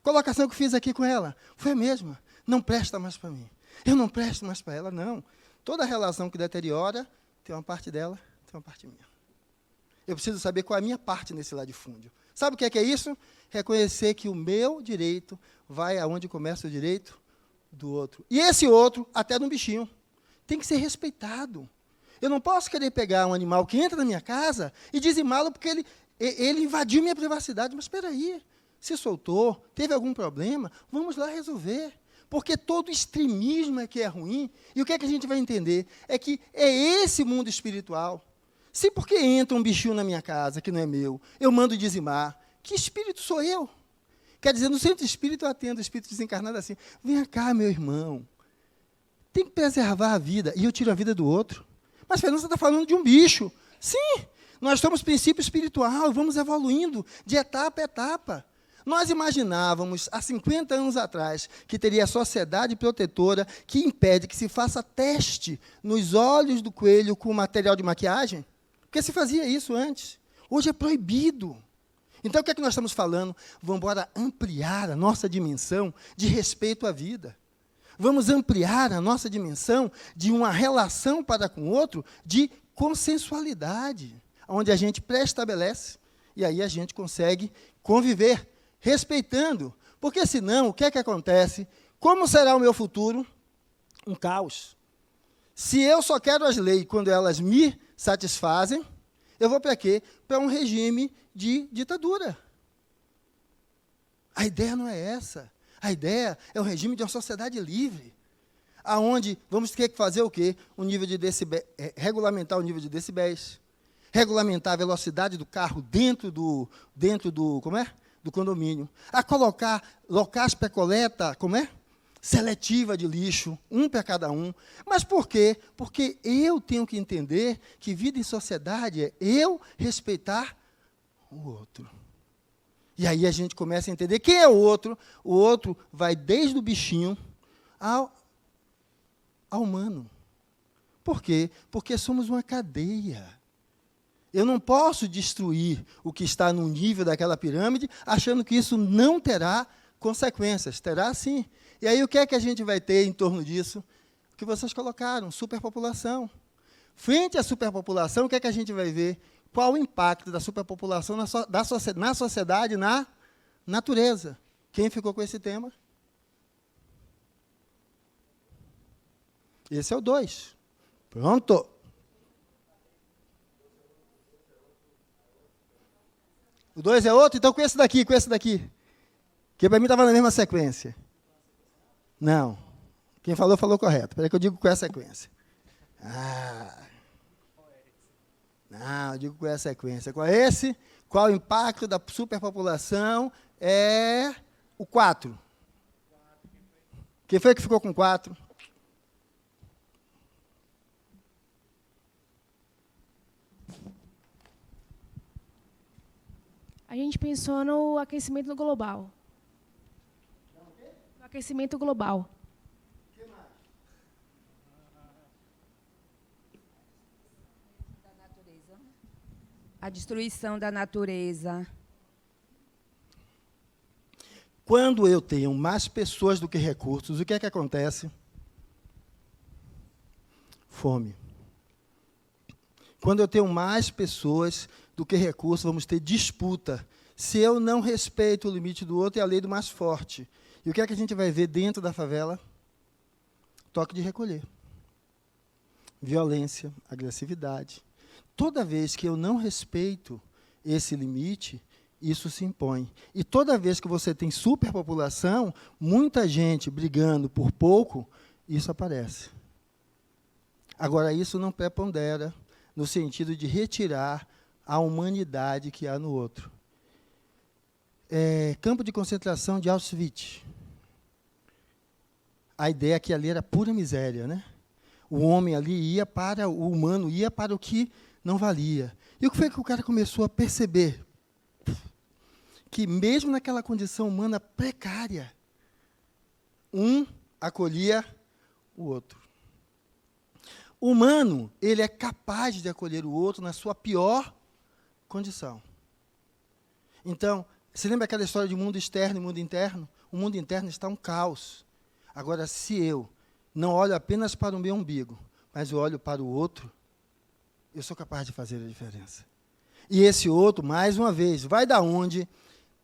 colocação que eu fiz aqui com ela foi a mesma. Não presta mais para mim. Eu não presto mais para ela, não. Toda relação que deteriora, tem uma parte dela, tem uma parte minha. Eu preciso saber qual é a minha parte nesse latifúndio. Sabe o que é isso? Reconhecer que o meu direito vai aonde começa o direito do outro. E esse outro, até de um bichinho, tem que ser respeitado. Eu não posso querer pegar um animal que entra na minha casa e dizimá-lo porque ele invadiu minha privacidade. Mas espera aí, se soltou, teve algum problema, vamos lá resolver. Porque todo extremismo é que é ruim. E o que é que a gente vai entender? É que é esse mundo espiritual. Se porque entra um bichinho na minha casa, que não é meu, eu mando dizimar, que espírito sou eu? Quer dizer, no centro espírito eu atendo o espírito desencarnado assim, vem cá, meu irmão, tem que preservar a vida, e eu tiro a vida do outro. Mas, Fernando, você está falando de um bicho. Sim, nós somos princípio espiritual, vamos evoluindo de etapa a etapa. Nós imaginávamos, há 50 anos atrás, que teria a sociedade protetora que impede que se faça teste nos olhos do coelho com material de maquiagem? Porque se fazia isso antes. Hoje é proibido. Então, o que é que nós estamos falando? Vamos embora ampliar a nossa dimensão de respeito à vida. Vamos ampliar a nossa dimensão de uma relação para com o outro de consensualidade, onde a gente pré-estabelece e aí a gente consegue conviver respeitando, porque senão, o que é que acontece? Como será o meu futuro? Um caos. Se eu só quero as leis quando elas me satisfazem, eu vou para quê? Para um regime de ditadura. A ideia não é essa. A ideia é um regime de uma sociedade livre, aonde vamos ter que fazer o quê? Um nível de decibéis, regulamentar o nível de decibéis, regulamentar a velocidade do carro dentro do do condomínio, a colocar locais para coleta, seletiva de lixo, um para cada um. Mas por quê? Porque eu tenho que entender que vida em sociedade é eu respeitar o outro. E aí a gente começa a entender quem é o outro. O outro vai desde o bichinho ao humano. Por quê? Porque somos uma cadeia. Eu não posso destruir o que está no nível daquela pirâmide achando que isso não terá consequências. Terá sim. E aí o que é que a gente vai ter em torno disso? O que vocês colocaram, superpopulação. Frente à superpopulação, o que é que a gente vai ver? Qual o impacto da superpopulação na sociedade, na natureza? Quem ficou com esse tema? Esse é o 2. Pronto. O 2 é outro? Então com esse daqui. Que para mim estava na mesma sequência. Não. Quem falou correto. Espera que eu digo qual é a sequência. Não, eu digo qual é a sequência. Qual é esse? Qual o impacto da superpopulação? É o 4. Quem foi que ficou com 4? A gente pensou no aquecimento global. No aquecimento global. A destruição da natureza. Quando eu tenho mais pessoas do que recursos, o que é que acontece? Fome. Quando eu tenho mais pessoas do que recursos, vamos ter disputa. Se eu não respeito o limite do outro, é a lei do mais forte. E o que é que a gente vai ver dentro da favela? Toque de recolher. Violência, agressividade. Toda vez que eu não respeito esse limite, isso se impõe. E toda vez que você tem superpopulação, muita gente brigando por pouco, isso aparece. Agora, isso não prepondera no sentido de retirar a humanidade que há no outro. Campo de concentração de Auschwitz. A ideia é que ali era pura miséria, né? O homem ali ia para o humano, ia para o que não valia. E o que foi que o cara começou a perceber? Que mesmo naquela condição humana precária, um acolhia o outro. O humano, ele é capaz de acolher o outro na sua pior condição. Então, você lembra aquela história de mundo externo e mundo interno? O mundo interno está um caos. Agora, se eu não olho apenas para o meu umbigo, mas eu olho para o outro, eu sou capaz de fazer a diferença. E esse outro, mais uma vez, vai da onde?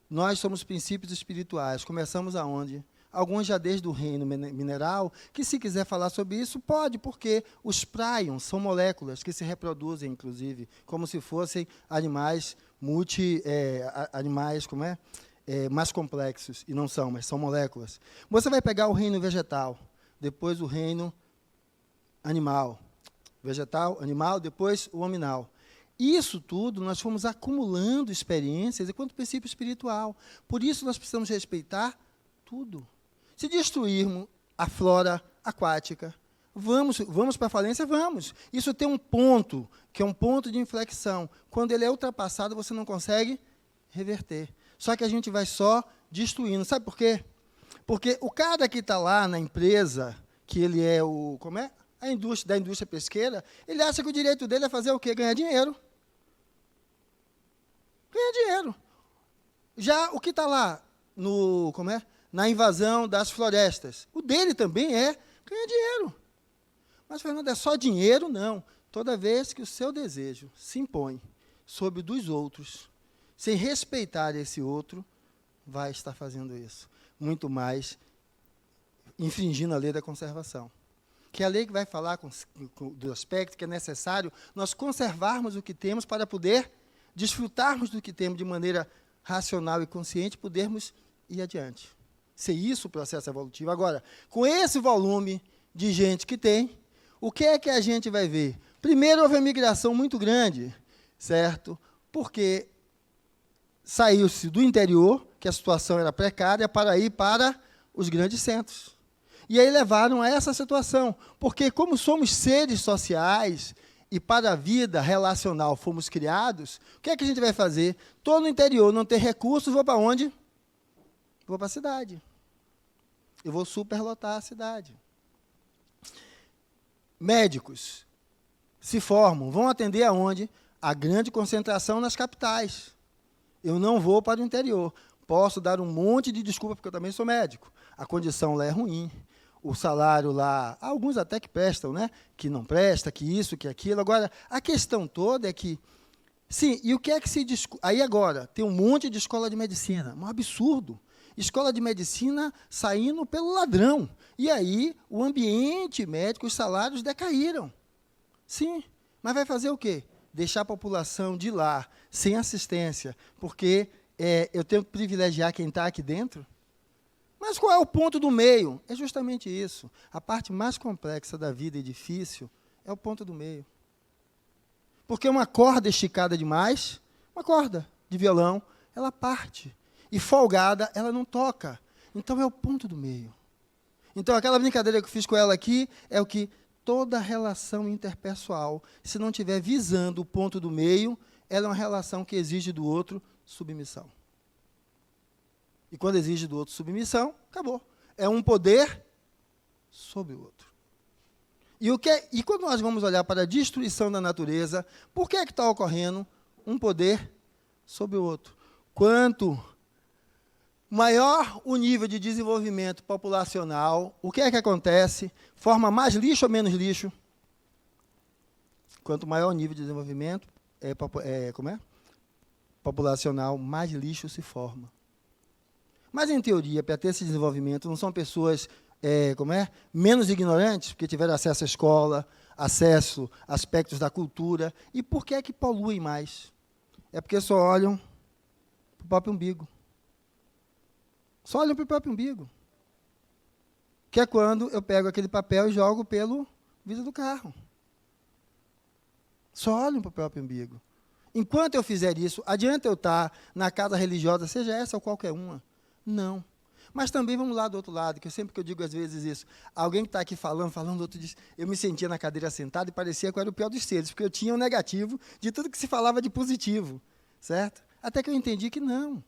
Nós somos princípios espirituais. Começamos aonde? Alguns já desde o reino mineral, que se quiser falar sobre isso, pode, porque os prions são moléculas que se reproduzem, inclusive, como se fossem animais mais complexos, e não são, mas são moléculas. Você vai pegar o reino vegetal, depois o reino animal. Vegetal, animal, depois o hominal. Isso tudo nós fomos acumulando experiências enquanto princípio espiritual. Por isso nós precisamos respeitar tudo. Se destruirmos a flora aquática, vamos para a falência? Vamos. Isso tem um ponto, que é um ponto de inflexão. Quando ele é ultrapassado, você não consegue reverter. Só que a gente vai só destruindo. Sabe por quê? Porque o cara que está lá na empresa, que ele é da indústria pesqueira, ele acha que o direito dele é fazer o quê? Ganhar dinheiro. Ganhar dinheiro. Já o que está lá na invasão das florestas, o dele também é ganhar dinheiro. Mas, Fernando, é só dinheiro? Não. Toda vez que o seu desejo se impõe sobre o dos outros, sem respeitar esse outro, vai estar fazendo isso. Muito mais infringindo a lei da conservação. Que é a lei que vai falar do aspecto que é necessário nós conservarmos o que temos para poder desfrutarmos do que temos de maneira racional e consciente, podermos ir adiante. Ser isso o processo evolutivo. Agora, com esse volume de gente que tem, o que é que a gente vai ver? Primeiro, houve uma migração muito grande certo? Porque saiu-se do interior, que a situação era precária, para ir para os grandes centros. E aí levaram a essa situação, porque como somos seres sociais e para a vida relacional fomos criados, o que é que a gente vai fazer? Estou no interior, não ter recursos, vou para onde? Vou para a cidade. Eu vou superlotar a cidade. Médicos se formam, vão atender aonde? A grande concentração nas capitais. Eu não vou para o interior. Posso dar um monte de desculpa, porque eu também sou médico. A condição lá é ruim. O salário lá, alguns até que prestam, né? Que não presta, que isso, que aquilo. Agora, a questão toda é que, sim, e o que é que se discute? Aí agora, tem um monte de escola de medicina, um absurdo. Escola de medicina saindo pelo ladrão. E aí, o ambiente médico, os salários decaíram. Sim, mas vai fazer o quê? Deixar a população de lá sem assistência, porque eu tenho que privilegiar quem está aqui dentro? Mas qual é o ponto do meio? É justamente isso. A parte mais complexa da vida e difícil é o ponto do meio. Porque uma corda esticada demais, uma corda de violão, ela parte. E folgada, ela não toca. Então, é o ponto do meio. Então, aquela brincadeira que eu fiz com ela aqui é o que toda relação interpessoal, se não estiver visando o ponto do meio, ela é uma relação que exige do outro submissão. E quando exige do outro submissão, acabou. É um poder sobre o outro. E quando nós vamos olhar para a destruição da natureza, por que é que está ocorrendo um poder sobre o outro? Quanto maior o nível de desenvolvimento populacional, o que é que acontece? Forma mais lixo ou menos lixo? Quanto maior o nível de desenvolvimento populacional, mais lixo se forma. Mas, em teoria, para ter esse desenvolvimento, não são pessoas menos ignorantes, porque tiveram acesso à escola, acesso a aspectos da cultura. E por que é que poluem mais? É porque só olham para o próprio umbigo. Só olham para o próprio umbigo. Que é quando eu pego aquele papel e jogo pelo vidro do carro. Só olham para o próprio umbigo. Enquanto eu fizer isso, adianta eu estar na casa religiosa, seja essa ou qualquer uma? Não. Mas também vamos lá do outro lado, que sempre que eu digo às vezes isso, alguém que está aqui falando, outro diz, eu me sentia na cadeira sentado e parecia que eu era o pior dos seres, porque eu tinha o negativo de tudo que se falava de positivo, certo? Até que eu entendi que não.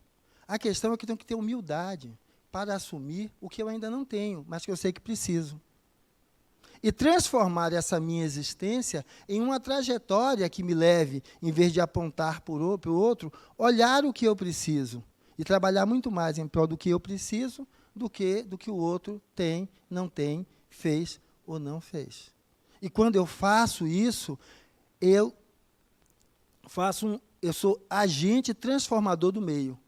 A questão é que eu tenho que ter humildade para assumir o que eu ainda não tenho, mas que eu sei que preciso. E transformar essa minha existência em uma trajetória que me leve, em vez de apontar para o outro, olhar o que eu preciso. E trabalhar muito mais em prol do que eu preciso do que o outro tem, não tem, fez ou não fez. E quando eu faço isso, eu sou agente transformador do meio.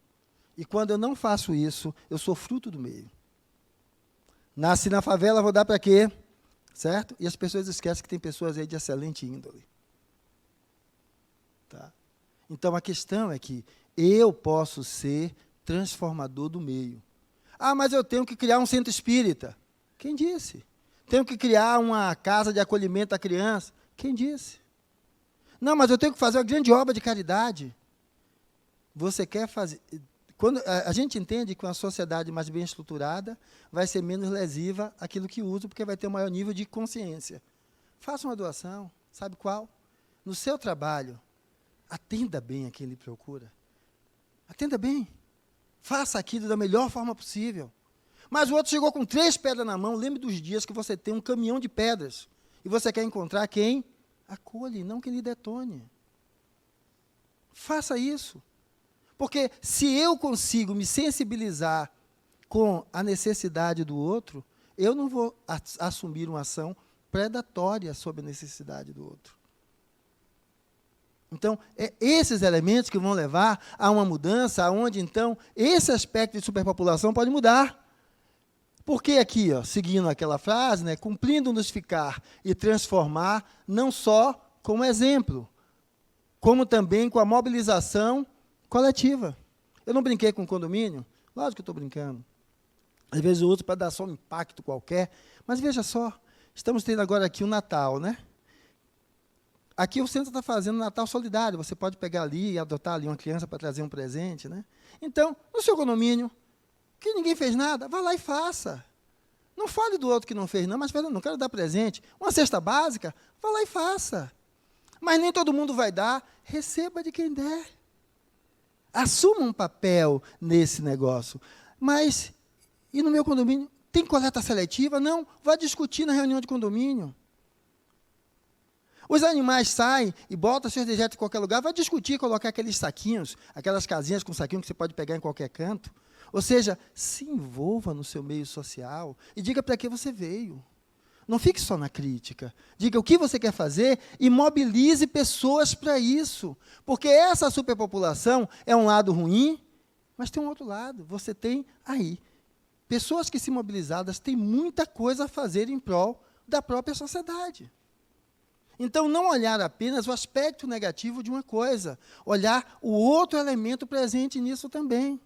E quando eu não faço isso, eu sou fruto do meio. Nasci na favela, vou dar para quê? Certo? E as pessoas esquecem que tem pessoas aí de excelente índole. Tá? Então, a questão é que eu posso ser transformador do meio. Ah, mas eu tenho que criar um centro espírita. Quem disse? Tenho que criar uma casa de acolhimento à criança. Quem disse? Não, mas eu tenho que fazer uma grande obra de caridade. Você quer fazer... Quando a gente entende que uma sociedade mais bem estruturada vai ser menos lesiva àquilo que usa, porque vai ter um maior nível de consciência. Faça uma doação, sabe qual? No seu trabalho, atenda bem a quem lhe procura. Atenda bem. Faça aquilo da melhor forma possível. Mas o outro chegou com 3 pedras na mão. Lembre dos dias que você tem um caminhão de pedras. E você quer encontrar quem? Acolhe, não quem lhe detone. Faça isso. Porque se eu consigo me sensibilizar com a necessidade do outro, eu não vou assumir uma ação predatória sobre a necessidade do outro. Então, é esses elementos que vão levar a uma mudança, onde, então, esse aspecto de superpopulação pode mudar. Porque aqui, ó, seguindo aquela frase, né, cumprindo-nos ficar e transformar, não só como exemplo, como também com a mobilização coletiva. Eu não brinquei com o condomínio? Lógico que eu estou brincando. Às vezes eu uso para dar só um impacto qualquer, mas veja só, estamos tendo agora aqui o Natal, né? Aqui o centro está fazendo Natal Solidário. Você pode pegar ali e adotar ali uma criança para trazer um presente, né? Então, no seu condomínio, que ninguém fez nada, vá lá e faça. Não fale do outro que não fez, não, mas não quero dar presente. Uma cesta básica, vá lá e faça. Mas nem todo mundo vai dar, receba de quem der. Assuma um papel nesse negócio. Mas, e no meu condomínio, tem coleta seletiva? Não, vá discutir na reunião de condomínio. Os animais saem e botam seus dejetos em qualquer lugar, vai discutir, colocar aqueles saquinhos, aquelas casinhas com saquinho que você pode pegar em qualquer canto. Ou seja, se envolva no seu meio social e diga para que você veio. Não fique só na crítica. Diga o que você quer fazer e mobilize pessoas para isso. Porque essa superpopulação é um lado ruim, mas tem um outro lado. Você tem aí pessoas que, se mobilizadas, têm muita coisa a fazer em prol da própria sociedade. Então, não olhar apenas o aspecto negativo de uma coisa, olhar o outro elemento presente nisso também.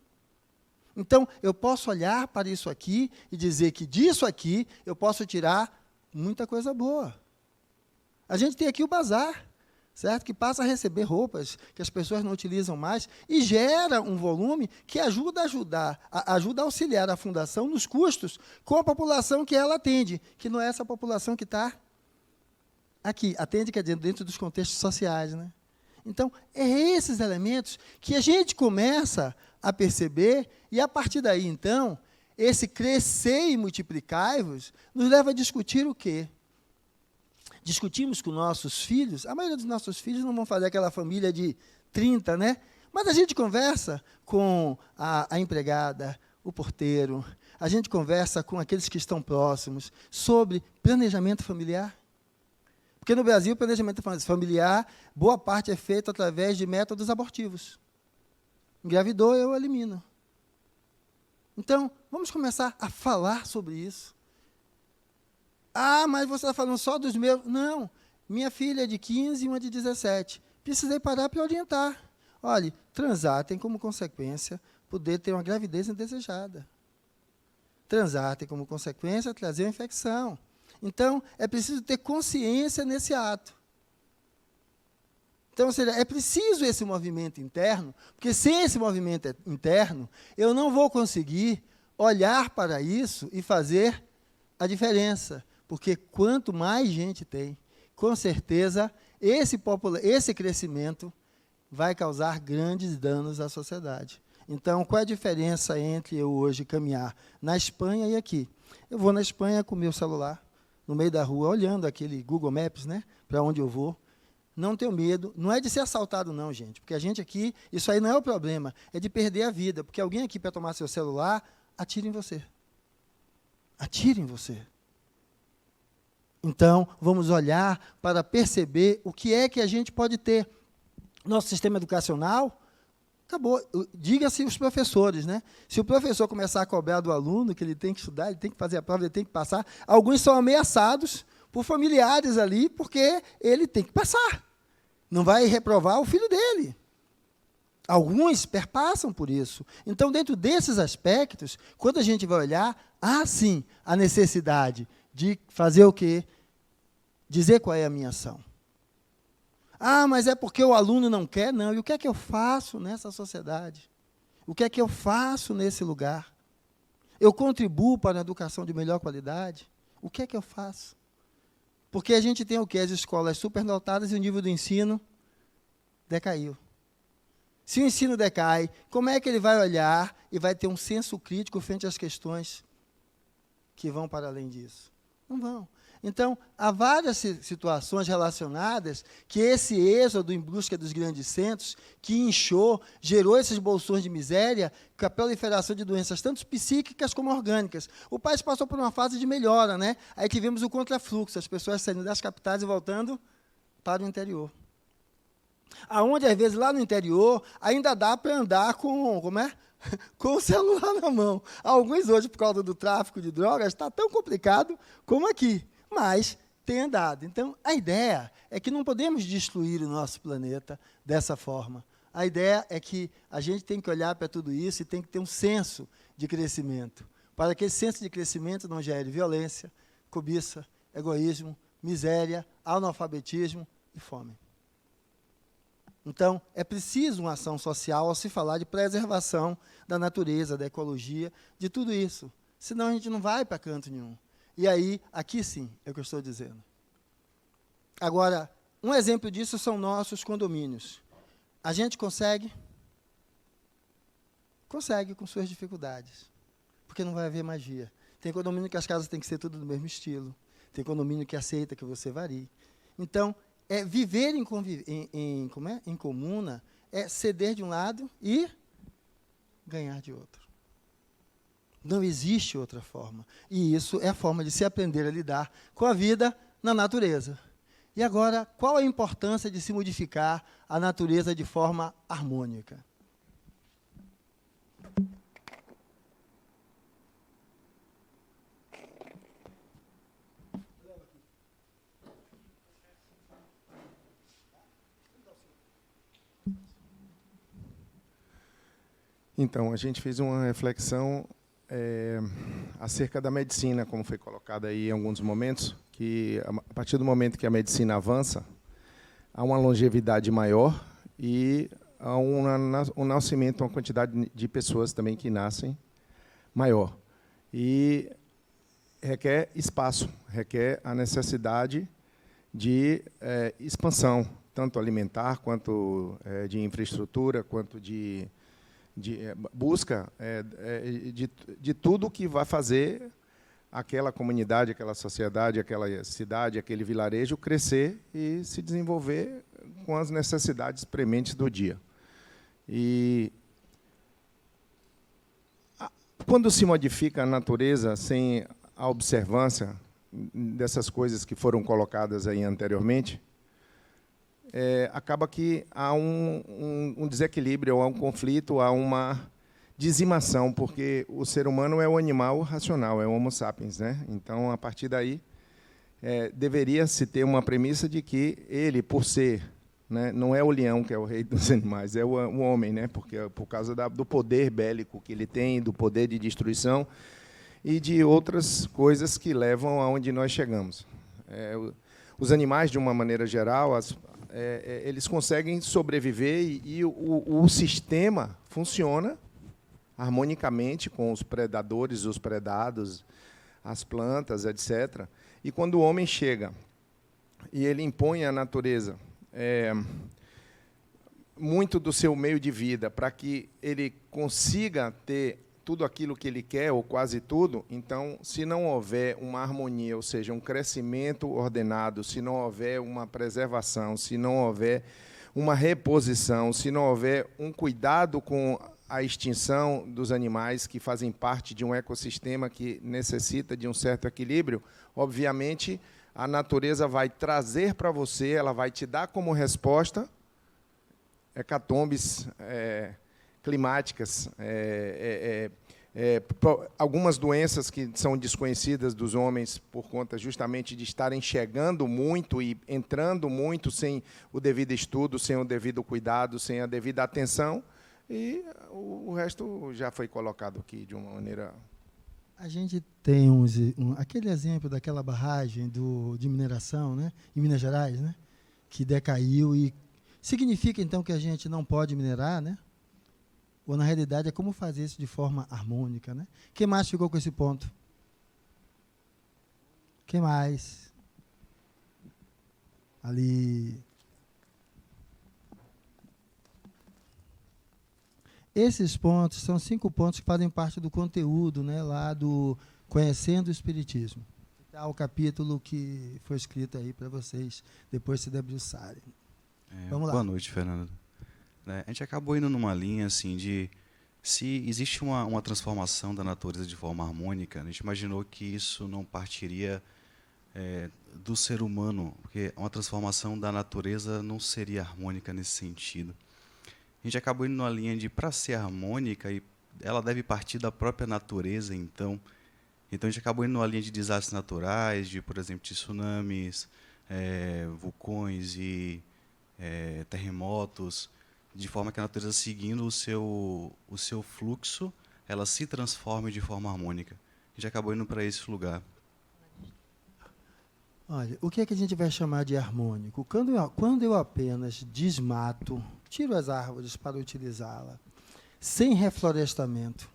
Então, eu posso olhar para isso aqui e dizer que disso aqui eu posso tirar muita coisa boa. A gente tem aqui o bazar, certo? Que passa a receber roupas que as pessoas não utilizam mais e gera um volume que ajuda a auxiliar a fundação nos custos com a população que ela atende, que não é essa população que está aqui, atende, quer dizer, dentro dos contextos sociais, né? Então, é esses elementos que a gente começa a perceber, e a partir daí, então, esse crescer e multiplicar-vos nos leva a discutir o quê? Discutimos com nossos filhos, a maioria dos nossos filhos não vão fazer aquela família de 30, né? Mas a gente conversa com a empregada, o porteiro, a gente conversa com aqueles que estão próximos sobre planejamento familiar. Porque no Brasil, o planejamento familiar, boa parte é feito através de métodos abortivos. Engravidou, eu elimino. Então, vamos começar a falar sobre isso. Ah, mas você está falando só dos meus... Não, minha filha é de 15 e uma de 17. Precisei parar para orientar. Olha, transar tem como consequência poder ter uma gravidez indesejada. Transar tem como consequência trazer uma infecção. Então, é preciso ter consciência nesse ato. Então, ou seja, é preciso esse movimento interno, porque sem esse movimento interno, eu não vou conseguir olhar para isso e fazer a porque quanto mais gente tem, com certeza, esse crescimento vai causar grandes danos à sociedade. Então, qual é a diferença entre eu hoje caminhar na Espanha e aqui? Eu vou na Espanha com o meu celular, no meio da rua, olhando aquele Google Maps, né, para onde eu vou. Não tenho medo, não é de ser assaltado não, gente, porque a gente aqui, isso aí não é o problema, é de perder a vida, porque alguém aqui para tomar seu celular, atira em você. Atira em você. Então, vamos olhar para perceber o que é que a gente pode ter. Nosso sistema educacional, acabou. Diga-se os professores, né? Se o professor começar a cobrar do aluno que ele tem que estudar, ele tem que fazer a prova, ele tem que passar, alguns são ameaçados por familiares ali, porque ele tem que passar. Não vai reprovar o filho dele. Alguns perpassam por isso. Então, dentro desses aspectos, quando a gente vai olhar, há sim a necessidade de fazer o quê? Dizer qual é a minha ação. Ah, mas é porque o aluno não quer? Não. E o que é que eu faço nessa sociedade? O que é que eu faço nesse lugar? Eu contribuo para a educação de melhor qualidade? O que é que eu faço? Porque a gente tem o quê? As escolas superdotadas e o nível do ensino decaiu. Se o ensino decai, como é que ele vai olhar e vai ter um senso crítico frente às questões que vão para além disso? Não vão. Então, há várias situações relacionadas que esse êxodo em busca dos grandes centros, que inchou, gerou esses bolsões de miséria, com a proliferação de doenças, tanto psíquicas como orgânicas. O país passou por uma fase de melhora, né? Aí tivemos o contrafluxo, as pessoas saindo das capitais e voltando para o interior. Aonde, às vezes, lá no interior, ainda dá para andar com o celular na mão. Alguns hoje, por causa do tráfico de drogas, está tão complicado como aqui. Mas tem andado. Então, a ideia é que não podemos destruir o nosso planeta dessa forma. A ideia é que a gente tem que olhar para tudo isso e tem que ter um senso de crescimento, para que esse senso de crescimento não gere violência, cobiça, egoísmo, miséria, analfabetismo e fome. Então, é preciso uma ação social ao se falar de preservação da natureza, da ecologia, de tudo isso. Senão a gente não vai para canto nenhum. E aí, aqui sim, é o que eu estou dizendo. Agora, um exemplo disso são nossos condomínios. A gente consegue? Consegue, com suas dificuldades. Porque não vai haver magia. Tem condomínio que as casas têm que ser tudo do mesmo estilo. Tem condomínio que aceita que você varie. Então, viver em comuna é ceder de um lado e ganhar de outro. Não existe outra forma. E isso é a forma de se aprender a lidar com a vida na natureza. E agora, qual a importância de se modificar a natureza de forma harmônica? Então, a gente fez uma reflexão acerca da medicina, como foi colocado aí em alguns momentos, que a partir do momento que a medicina avança, há uma longevidade maior e há um nascimento, uma quantidade de pessoas também que nascem maior. E requer espaço, requer a necessidade de expansão, tanto alimentar, quanto de infraestrutura, quanto de busca de tudo que vai fazer aquela comunidade, aquela sociedade, aquela cidade, aquele vilarejo crescer e se desenvolver com as necessidades prementes do dia. E quando se modifica a natureza sem a observância dessas coisas que foram colocadas aí anteriormente, acaba que há um desequilíbrio, há um conflito, há uma dizimação, porque o ser humano é o animal racional, é o Homo sapiens, né? Então, a partir daí, deveria-se ter uma premissa de que ele, por ser, né, não é o leão que é o rei dos animais, é o homem, né? Porque por causa do poder bélico que ele tem, do poder de destruição e de outras coisas que levam aonde nós chegamos. Os animais, de uma maneira geral, eles conseguem sobreviver e o sistema funciona harmonicamente com os predadores, os predados, as plantas, etc. E quando o homem chega e ele impõe à natureza muito do seu meio de vida para que ele consiga ter tudo aquilo que ele quer, ou quase tudo, então, se não houver uma harmonia, ou seja, um crescimento ordenado, se não houver uma preservação, se não houver uma reposição, se não houver um cuidado com a extinção dos animais que fazem parte de um ecossistema que necessita de um certo equilíbrio, obviamente, a natureza vai trazer para você, ela vai te dar como resposta hecatombes climáticas, algumas doenças que são desconhecidas dos homens por conta justamente de estarem chegando muito e entrando muito sem o devido estudo, sem o devido cuidado, sem a devida atenção, e o resto já foi colocado aqui de uma maneira... A gente tem aquele exemplo daquela barragem de mineração, né, em Minas Gerais, né, que decaiu e significa, então, que a gente não pode minerar, né? Ou, na realidade, é como fazer isso de forma harmônica, né? Quem mais ficou com esse ponto? Quem mais? Ali. Esses pontos são 5 pontos que fazem parte do conteúdo, né, lá do Conhecendo o Espiritismo. Está o capítulo que foi escrito aí para vocês, depois se debruçarem. Vamos lá. Boa noite, Fernando. A gente acabou indo numa linha assim de se existe uma transformação da natureza de forma harmônica, a gente imaginou que isso não partiria do ser humano, porque uma transformação da natureza não seria harmônica nesse sentido. A gente acabou indo numa linha de, para ser harmônica, e ela deve partir da própria natureza, então a gente acabou indo numa linha de desastres naturais, de, por exemplo, tsunamis, vulcões e terremotos, de forma que a natureza, seguindo o seu fluxo, ela se transforme de forma harmônica. A gente acabou indo para esse lugar. Olha, o que é que a gente vai chamar de harmônico? Quando eu apenas desmato, tiro as árvores para utilizá-la, sem reflorestamento,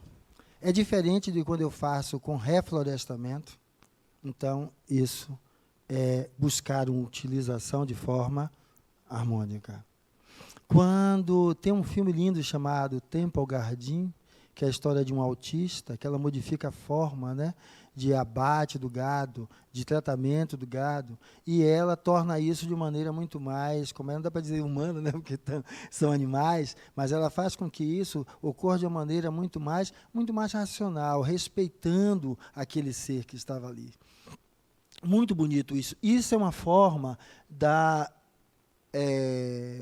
é diferente de quando eu faço com reflorestamento. Então, isso é buscar uma utilização de forma harmônica. Quando tem um filme lindo chamado Temple Garden, que é a história de um autista, que ela modifica a forma, né, de abate do gado, de tratamento do gado, e ela torna isso de maneira muito mais, como não dá para dizer humana, né, porque são animais, mas ela faz com que isso ocorra de uma maneira muito mais racional, respeitando aquele ser que estava ali. Muito bonito isso. Isso é uma forma da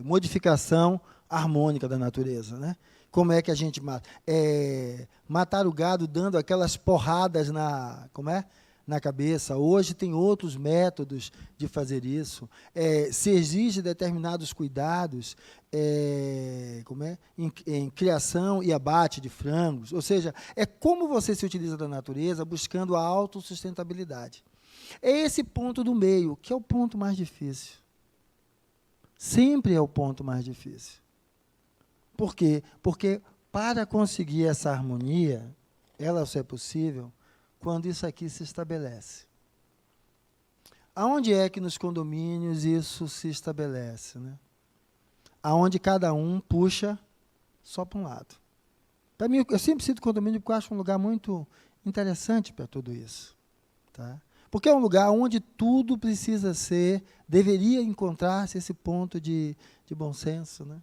modificação harmônica da natureza, né? Como é que a gente mata? Matar o gado dando aquelas porradas na cabeça. Hoje tem outros métodos de fazer isso. Se exige determinados cuidados em criação e abate de frangos. Ou seja, é como você se utiliza da natureza buscando a autossustentabilidade. É esse ponto do meio, que é o ponto mais difícil. Sempre é o ponto mais difícil. Por quê? Porque para conseguir essa harmonia, ela só é possível quando isso aqui se estabelece. Aonde é que nos condomínios isso se estabelece, né? Aonde cada um puxa só para um lado. Para mim, eu sempre cito condomínio porque eu acho um lugar muito interessante para tudo isso. Tá? Porque é um lugar onde tudo precisa deveria encontrar-se esse ponto de bom senso, né?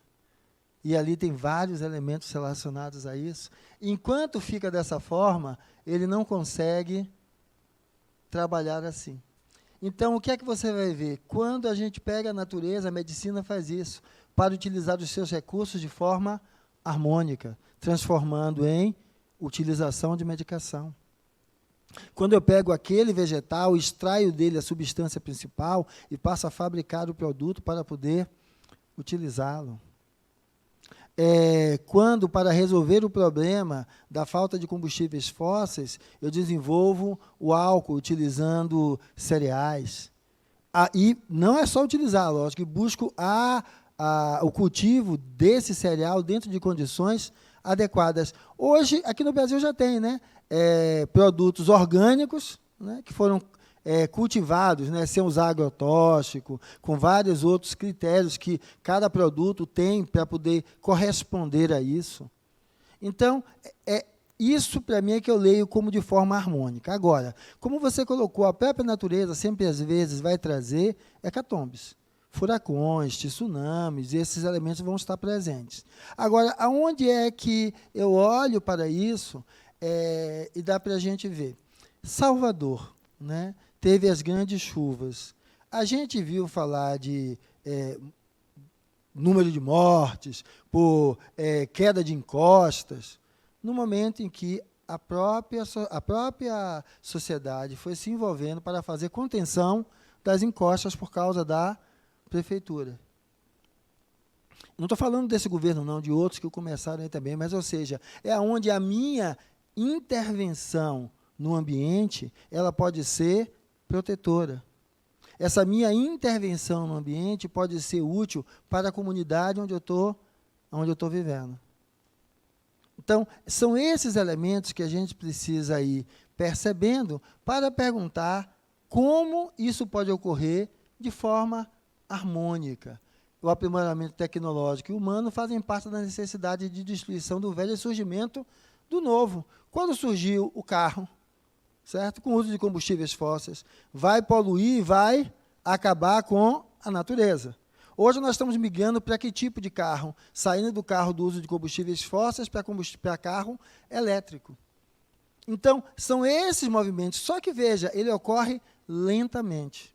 E ali tem vários elementos relacionados a isso. Enquanto fica dessa forma, ele não consegue trabalhar assim. Então, o que é que você vai ver? Quando a gente pega a natureza, a medicina faz isso, para utilizar os seus recursos de forma harmônica, transformando em utilização de medicação. Quando eu pego aquele vegetal, extraio dele a substância principal e passo a fabricar o produto para poder utilizá-lo. Quando, para resolver o problema da falta de combustíveis fósseis, eu desenvolvo o álcool utilizando cereais. E não é só utilizar, lógico, que busco o cultivo desse cereal dentro de condições adequadas. Hoje, aqui no Brasil já tem, né, produtos orgânicos, né, que foram cultivados, né, sem usar agrotóxico, com vários outros critérios que cada produto tem para poder corresponder a isso. Então, isso para mim é que eu leio como de forma harmônica. Agora, como você colocou, a própria natureza sempre às vezes vai trazer hecatombes, furacões, tsunamis, esses elementos vão estar presentes. Agora, aonde é que eu olho para isso e dá para a gente ver? Salvador, né, teve as grandes chuvas. A gente viu falar de número de mortes por queda de encostas, no momento em que a própria sociedade foi se envolvendo para fazer contenção das encostas por causa da prefeitura. Não estou falando desse governo, não, de outros que começaram aí também, mas, ou seja, é onde a minha intervenção no ambiente, ela pode ser protetora. Essa minha intervenção no ambiente pode ser útil para a comunidade onde eu estou vivendo. Então, são esses elementos que a gente precisa ir percebendo para perguntar como isso pode ocorrer de forma harmônica. O aprimoramento tecnológico e humano fazem parte da necessidade de destruição do velho e surgimento do novo. Quando surgiu o carro, certo? Com o uso de combustíveis fósseis, vai poluir e vai acabar com a natureza. Hoje nós estamos migrando para que tipo de carro? Saindo do carro do uso de combustíveis fósseis para carro elétrico. Então, são esses movimentos. Só que, veja, ele ocorre lentamente.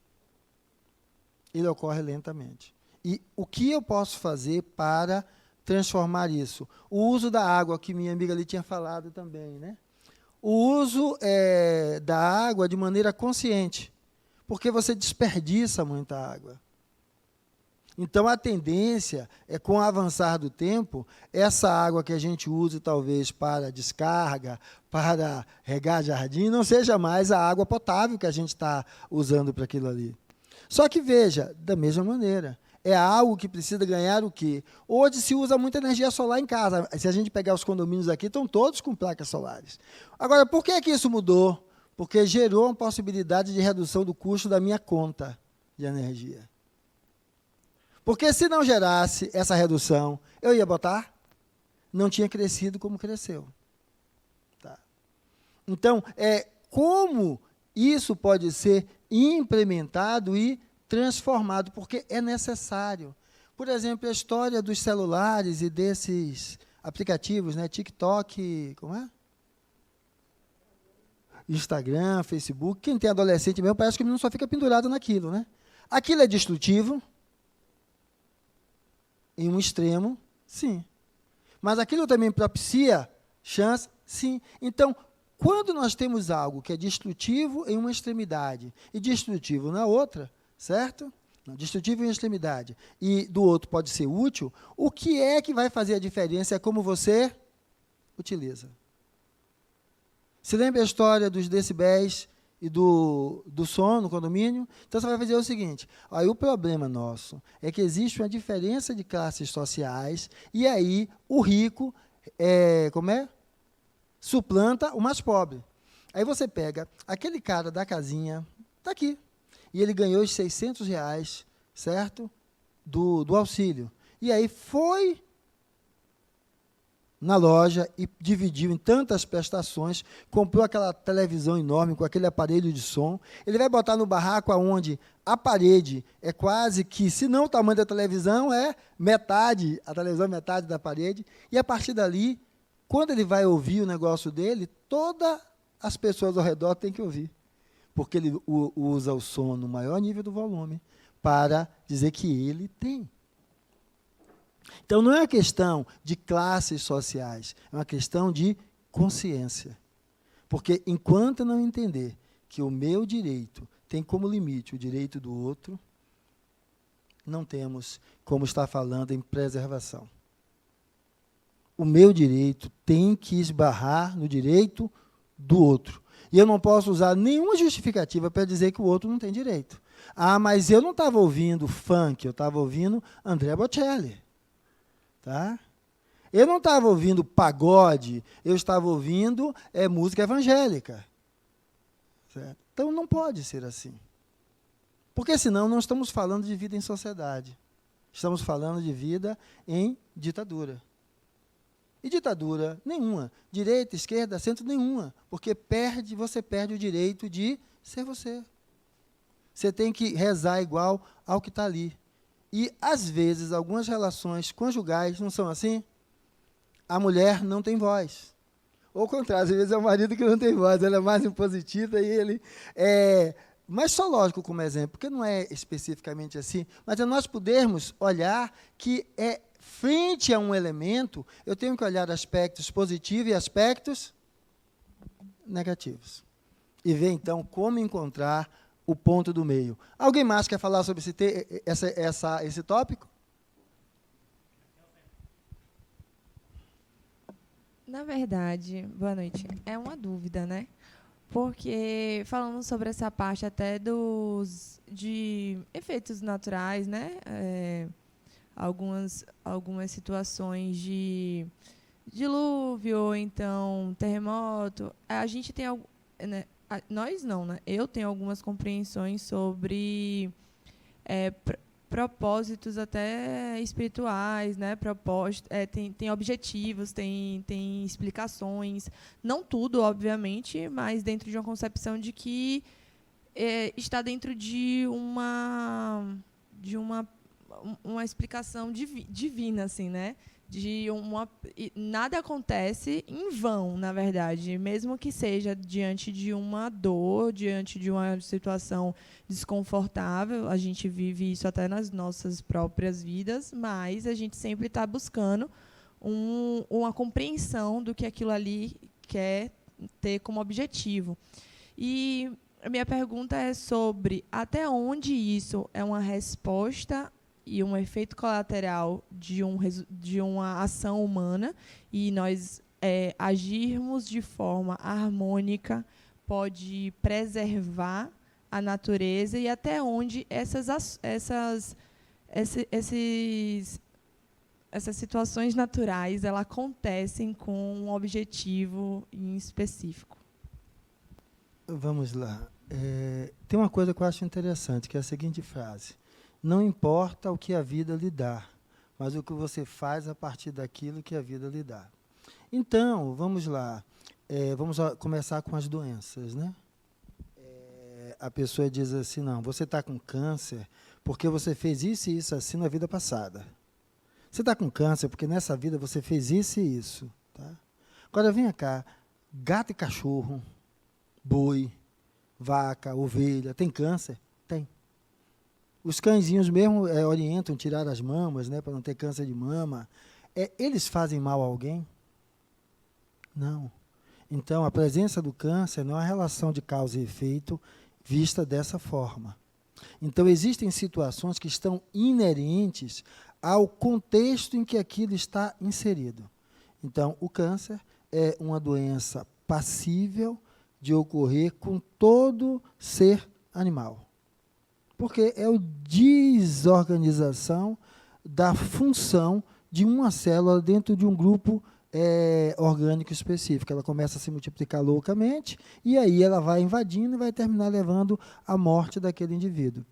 Ele ocorre lentamente. E o que eu posso fazer para transformar isso? O uso da água, que minha amiga ali tinha falado também, né? O uso da água de maneira consciente, porque você desperdiça muita água. Então, a tendência é, com o avançar do tempo, essa água que a gente usa, talvez, para descarga, para regar jardim, não seja mais a água potável que a gente está usando para aquilo ali. Só que, veja, da mesma maneira, é algo que precisa ganhar o quê? Hoje se usa muita energia solar em casa. Se a gente pegar os condomínios aqui, estão todos com placas solares. Agora, por que isso mudou? Porque gerou uma possibilidade de redução do custo da minha conta de energia. Porque se não gerasse essa redução, eu ia botar? Não tinha crescido como cresceu. Tá. Então, como isso pode ser implementado e transformado, porque é necessário. Por exemplo, a história dos celulares e desses aplicativos, né, TikTok, como é? Instagram, Facebook. Quem tem adolescente mesmo, parece que o menino só fica pendurado naquilo, né? Aquilo é destrutivo, em um extremo, sim. Mas aquilo também propicia chance, sim. Então, quando nós temos algo que é destrutivo em uma extremidade e destrutivo na outra, certo? Não, destrutivo em uma extremidade e do outro pode ser útil, o que é que vai fazer a diferença é como você utiliza. Se lembra a história dos decibéis e do som no condomínio? Então, você vai fazer o seguinte, aí o problema nosso é que existe uma diferença de classes sociais e aí o rico, suplanta o mais pobre. Aí você pega aquele cara da casinha, está aqui, e ele ganhou os R$600, certo? Do auxílio. E aí foi na loja e dividiu em tantas prestações, comprou aquela televisão enorme com aquele aparelho de som, ele vai botar no barraco onde a parede é quase que, se não o tamanho da televisão, é metade, a televisão é metade da parede, e a partir dali, quando ele vai ouvir o negócio dele, todas as pessoas ao redor têm que ouvir, porque ele usa o som no maior nível do volume para dizer que ele tem. Então, não é uma questão de classes sociais, é uma questão de consciência. Porque, enquanto eu não entender que o meu direito tem como limite o direito do outro, não temos como estar falando em preservação. O meu direito tem que esbarrar no direito do outro. E eu não posso usar nenhuma justificativa para dizer que o outro não tem direito. Ah, mas eu não estava ouvindo funk, eu estava ouvindo Andrea Bocelli. Tá? Eu não estava ouvindo pagode, eu estava ouvindo música evangélica. Certo? Então, não pode ser assim. Porque, senão, não estamos falando de vida em sociedade. Estamos falando de vida em ditadura. E ditadura nenhuma. Direita, esquerda, centro nenhuma. Porque você perde o direito de ser você. Você tem que rezar igual ao que está ali. E, às vezes, algumas relações conjugais não são assim? A mulher não tem voz. Ou, ao contrário, às vezes é o marido que não tem voz, ela é mais impositiva e ele é... Mas só lógico como exemplo, porque não é especificamente assim, mas é nós podermos olhar que, frente a um elemento, eu tenho que olhar aspectos positivos e aspectos negativos. E ver, então, como encontrar o ponto do meio. Alguém mais quer falar sobre esse tópico? Na verdade, boa noite, é uma dúvida, né? Porque, falando sobre essa parte até de efeitos naturais, né? Algumas situações de dilúvio, ou então terremoto, a gente tem algo, né? Nós não, né? Eu tenho algumas compreensões sobre propósitos até espirituais, né? Tem objetivos, tem explicações. Não tudo, obviamente, mas dentro de uma concepção de que está dentro de uma explicação divina, assim, né? Nada acontece em vão, na verdade, mesmo que seja diante de uma dor, diante de uma situação desconfortável. A gente vive isso até nas nossas próprias vidas, mas a gente sempre está buscando uma compreensão do que aquilo ali quer ter como objetivo. E a minha pergunta é sobre até onde isso é uma resposta e um efeito colateral de uma ação humana, e nós agirmos de forma harmônica pode preservar a natureza, e até onde essas situações naturais elas acontecem com um objetivo em específico. Vamos lá. Tem uma coisa que eu acho interessante, que é a seguinte frase: não importa o que a vida lhe dá, mas o que você faz a partir daquilo que a vida lhe dá. Então, vamos lá. Vamos começar com as doenças, né? A pessoa diz assim: não, você está com câncer porque você fez isso e isso assim na vida passada. Você está com câncer porque nessa vida você fez isso e isso. Tá? Agora, venha cá. Gato e cachorro, boi, vaca, ovelha, tem câncer? Tem. Os cãezinhos mesmo orientam tirar as mamas, né, para não ter câncer de mama. Eles fazem mal a alguém? Não. Então, a presença do câncer não é uma relação de causa e efeito vista dessa forma. Então, existem situações que estão inerentes ao contexto em que aquilo está inserido. Então, o câncer é uma doença passível de ocorrer com todo ser animal. Porque é a desorganização da função de uma célula dentro de um grupo orgânico específico. Ela começa a se multiplicar loucamente e aí ela vai invadindo e vai terminar levando à morte daquele indivíduo.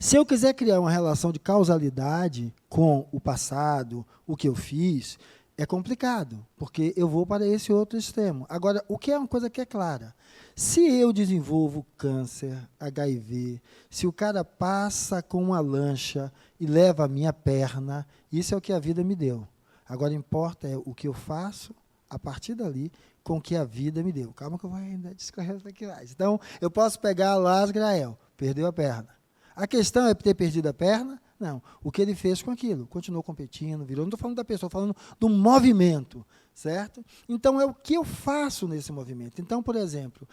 Se eu quiser criar uma relação de causalidade com o passado, o que eu fiz, é complicado, porque eu vou para esse outro extremo. Agora, o que é uma coisa que é clara? Se eu desenvolvo câncer, HIV, se o cara passa com uma lancha e leva a minha perna, isso é o que a vida me deu. Agora, importa o que eu faço a partir dali com o que a vida me deu. Calma que eu vou ainda discorrer aqui mais. Então, eu posso pegar lá Asgrael, perdeu a perna. A questão é ter perdido a perna? Não. O que ele fez com aquilo? Continuou competindo, virou. Não estou falando da pessoa, estou falando do movimento, certo? Então, é o que eu faço nesse movimento. Então, por exemplo,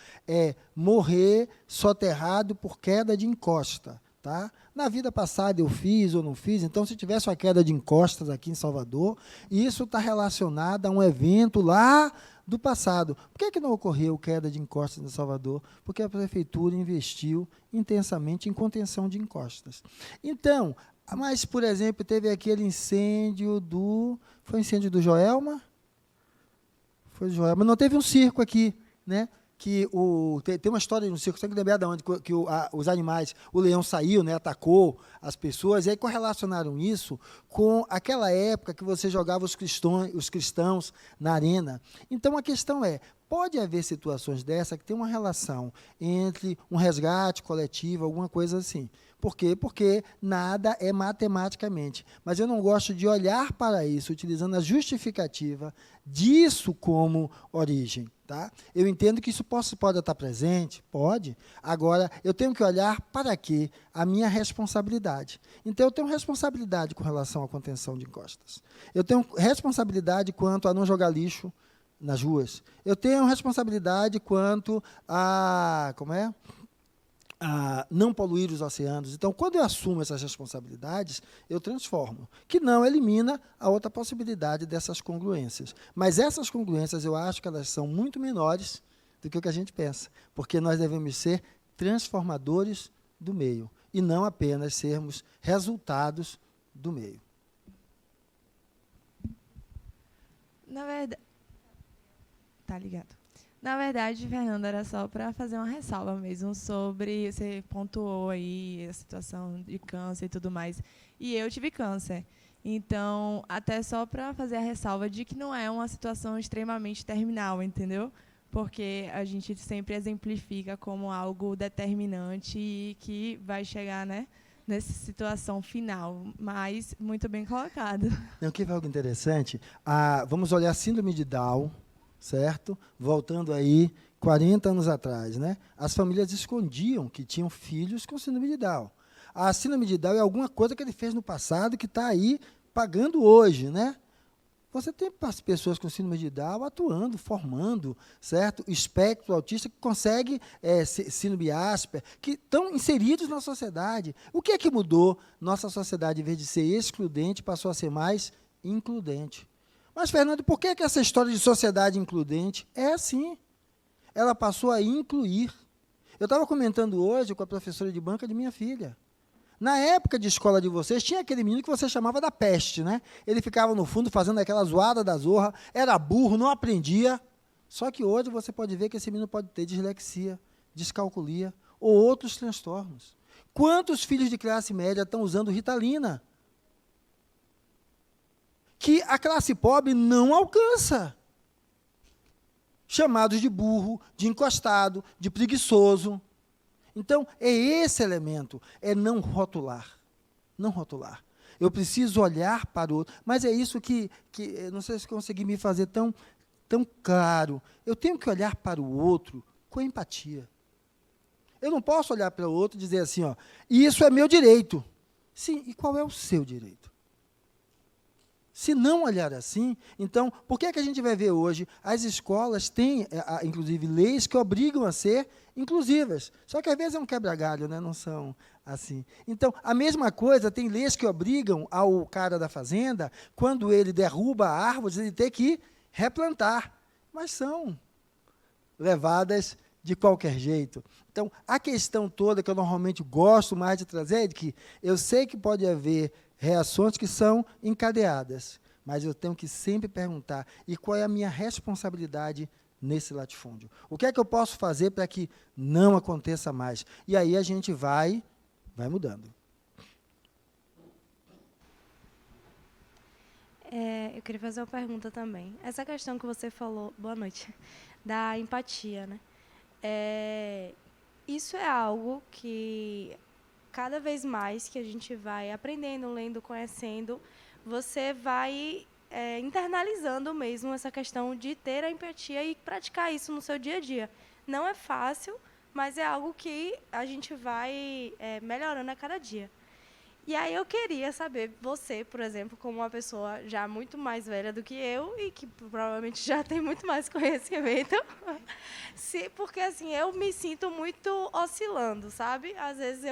morrer soterrado por queda de encosta. Tá? Na vida passada eu fiz ou não fiz, então se tivesse uma queda de encostas aqui em Salvador, isso está relacionado a um evento lá do passado. Por que não ocorreu queda de encostas em Salvador? Porque a prefeitura investiu intensamente em contenção de encostas. Então, mas, por exemplo, teve aquele incêndio foi o incêndio do Joelma? Foi do Joelma, não teve um circo aqui, né? Que tem uma história no circo, você tem que lembrar de onde, que os animais, o leão saiu, né, atacou as pessoas, e aí correlacionaram isso com aquela época que você jogava os cristãos na arena. Então, a questão pode haver situações dessa que tem uma relação entre um resgate coletivo, alguma coisa assim. Por quê? Porque nada é matematicamente. Mas eu não gosto de olhar para isso utilizando a justificativa disso como origem. Tá? Eu entendo que isso pode estar presente, pode. Agora, eu tenho que olhar para quê? A minha responsabilidade. Então, eu tenho responsabilidade com relação à contenção de encostas. Eu tenho responsabilidade quanto a não jogar lixo nas ruas. Eu tenho responsabilidade quanto a não poluir os oceanos. Então, quando eu assumo essas responsabilidades, eu transformo, que não elimina a outra possibilidade dessas congruências. Mas essas congruências, eu acho que elas são muito menores do que o que a gente pensa, porque nós devemos ser transformadores do meio, e não apenas sermos resultados do meio. Na verdade... Tá ligado. Na verdade, Fernanda, era só para fazer uma ressalva mesmo sobre... Você pontuou aí a situação de câncer e tudo mais. E eu tive câncer. Então, até só para fazer a ressalva de que não é uma situação extremamente terminal, entendeu? Porque a gente sempre exemplifica como algo determinante e que vai chegar, né, nessa situação final. Mas, muito bem colocado. Não, que algo interessante. Vamos olhar a síndrome de Down, certo? Voltando aí 40 anos atrás, né? As famílias escondiam que tinham filhos com síndrome de Down. A síndrome de Down é alguma coisa que ele fez no passado que está aí pagando hoje, né? Você tem as pessoas com síndrome de Down atuando, formando, certo? Espectro autista que consegue síndrome Asper, que estão inseridos na sociedade. O que é que mudou? Nossa sociedade, em vez de ser excludente, passou a ser mais includente. Mas, Fernando, por que essa história de sociedade includente é assim? Ela passou a incluir. Eu estava comentando hoje com a professora de banca de minha filha. Na época de escola de vocês, tinha aquele menino que você chamava da peste, né? Ele ficava no fundo fazendo aquela zoada da zorra, era burro, não aprendia. Só que hoje você pode ver que esse menino pode ter dislexia, descalculia ou outros transtornos. Quantos filhos de classe média estão usando Ritalina? Que a classe pobre não alcança. Chamados de burro, de encostado, de preguiçoso. Então, é esse elemento, é não rotular. Não rotular. Eu preciso olhar para o outro, mas é isso que não sei se consegui me fazer tão claro. Eu tenho que olhar para o outro com empatia. Eu não posso olhar para o outro e dizer assim, ó, isso é meu direito. Sim, e qual é o seu direito? Se não olhar assim, então, por que a gente vai ver hoje? As escolas têm, inclusive, leis que obrigam a ser inclusivas. Só que, às vezes, é um quebra-galho, né? Não são assim. Então, a mesma coisa, tem leis que obrigam ao cara da fazenda, quando ele derruba árvores, ele ter que replantar. Mas são levadas de qualquer jeito. Então, a questão toda que eu normalmente gosto mais de trazer é de que eu sei que pode haver reações que são encadeadas, mas eu tenho que sempre perguntar, e qual é a minha responsabilidade nesse latifúndio? O que é que eu posso fazer para que não aconteça mais? E aí a gente vai mudando. Eu queria fazer uma pergunta também. Essa questão que você falou, boa noite, da empatia, né? Isso é algo que cada vez mais que a gente vai aprendendo, lendo, conhecendo, você vai internalizando mesmo essa questão de ter a empatia e praticar isso no seu dia a dia. Não é fácil, mas é algo que a gente vai melhorando a cada dia. E aí eu queria saber, você, por exemplo, como uma pessoa já muito mais velha do que eu e que provavelmente já tem muito mais conhecimento, porque assim, eu me sinto muito oscilando, sabe? Às vezes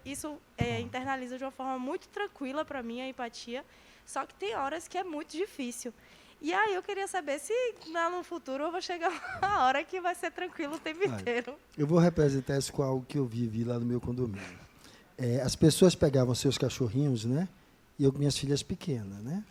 isso internaliza de uma forma muito tranquila para mim, a empatia, só que tem horas que é muito difícil. E aí eu queria saber se no futuro eu vou chegar uma hora que vai ser tranquilo o tempo inteiro. Eu vou representar isso com algo que eu vivi lá no meu condomínio. As pessoas pegavam seus cachorrinhos, né? E eu com minhas filhas pequenas, né?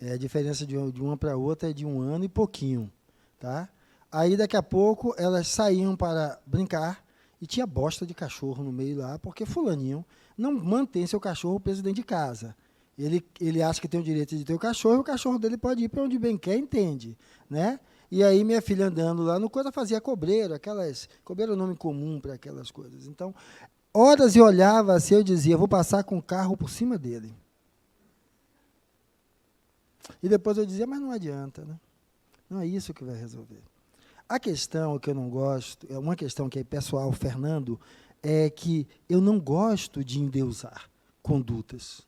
A diferença de uma para outra é de 1 ano e pouquinho, tá? Aí, daqui a pouco, elas saíam para brincar e tinha bosta de cachorro no meio lá, porque fulaninho não mantém seu cachorro preso dentro de casa. Ele acha que tem o direito de ter o cachorro, e o cachorro dele pode ir para onde bem quer, entende, né? E aí, minha filha andando lá no coisa fazia cobreiro, cobreiro é o nome comum para aquelas coisas. Então, horas eu olhava assim, eu dizia, vou passar com o carro por cima dele. E depois eu dizia, mas não adianta, né? Não é isso que vai resolver. A questão que eu não gosto, é uma questão que é pessoal, Fernando, é que eu não gosto de endeusar condutas.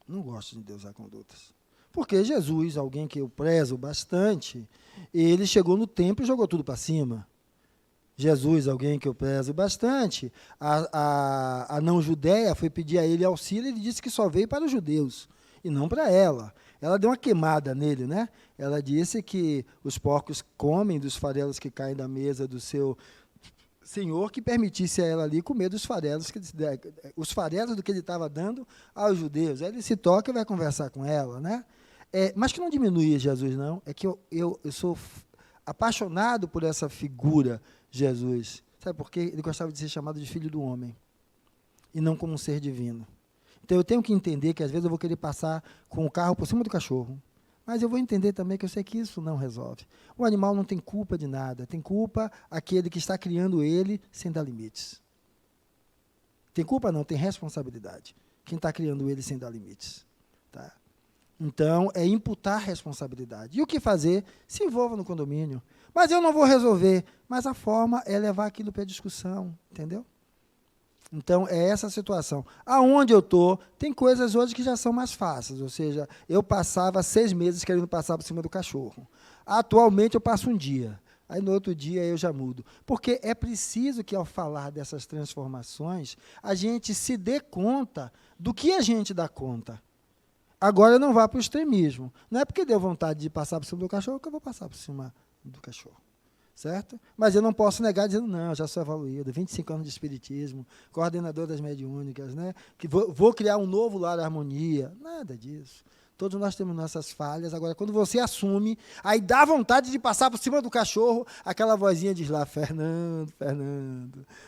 Não gosto de endeusar condutas. Porque Jesus, alguém que eu prezo bastante, ele chegou no templo e jogou tudo para cima. Jesus, alguém que eu prezo bastante, a não-judeia foi pedir a ele auxílio e ele disse que só veio para os judeus, e não para ela. Ela deu uma queimada nele, né? Ela disse que os porcos comem dos farelos que caem da mesa do seu senhor, que permitisse a ela ali comer dos farelos, os farelos do que ele estava dando aos judeus. Aí ele se toca e vai conversar com ela, né? Mas que não diminui Jesus, não. É que eu sou apaixonado por essa figura, Jesus. Sabe por quê? Ele gostava de ser chamado de filho do homem, e não como um ser divino. Então, eu tenho que entender que, às vezes, eu vou querer passar com o carro por cima do cachorro, mas eu vou entender também que eu sei que isso não resolve. O animal não tem culpa de nada, tem culpa aquele que está criando ele sem dar limites. Tem culpa não, tem responsabilidade. Quem está criando ele sem dar limites. Tá? Então, é imputar responsabilidade. E o que fazer? Se envolva no condomínio. Mas eu não vou resolver. Mas a forma é levar aquilo para a discussão, entendeu? Então, é essa a situação. Aonde eu estou, tem coisas hoje que já são mais fáceis. Ou seja, eu passava 6 meses querendo passar por cima do cachorro. Atualmente, eu passo um dia. Aí, no outro dia, eu já mudo. Porque é preciso que, ao falar dessas transformações, a gente se dê conta do que a gente dá conta. Agora, não vá para o extremismo. Não é porque deu vontade de passar por cima do cachorro que eu vou passar por cima do cachorro. Certo? Mas eu não posso negar dizendo, não, já sou evoluído, 25 anos de espiritismo, coordenador das mediúnicas, né? Que vou criar um novo lar da harmonia. Nada disso. Todos nós temos nossas falhas. Agora, quando você assume, aí dá vontade de passar por cima do cachorro, aquela vozinha diz lá, Fernando,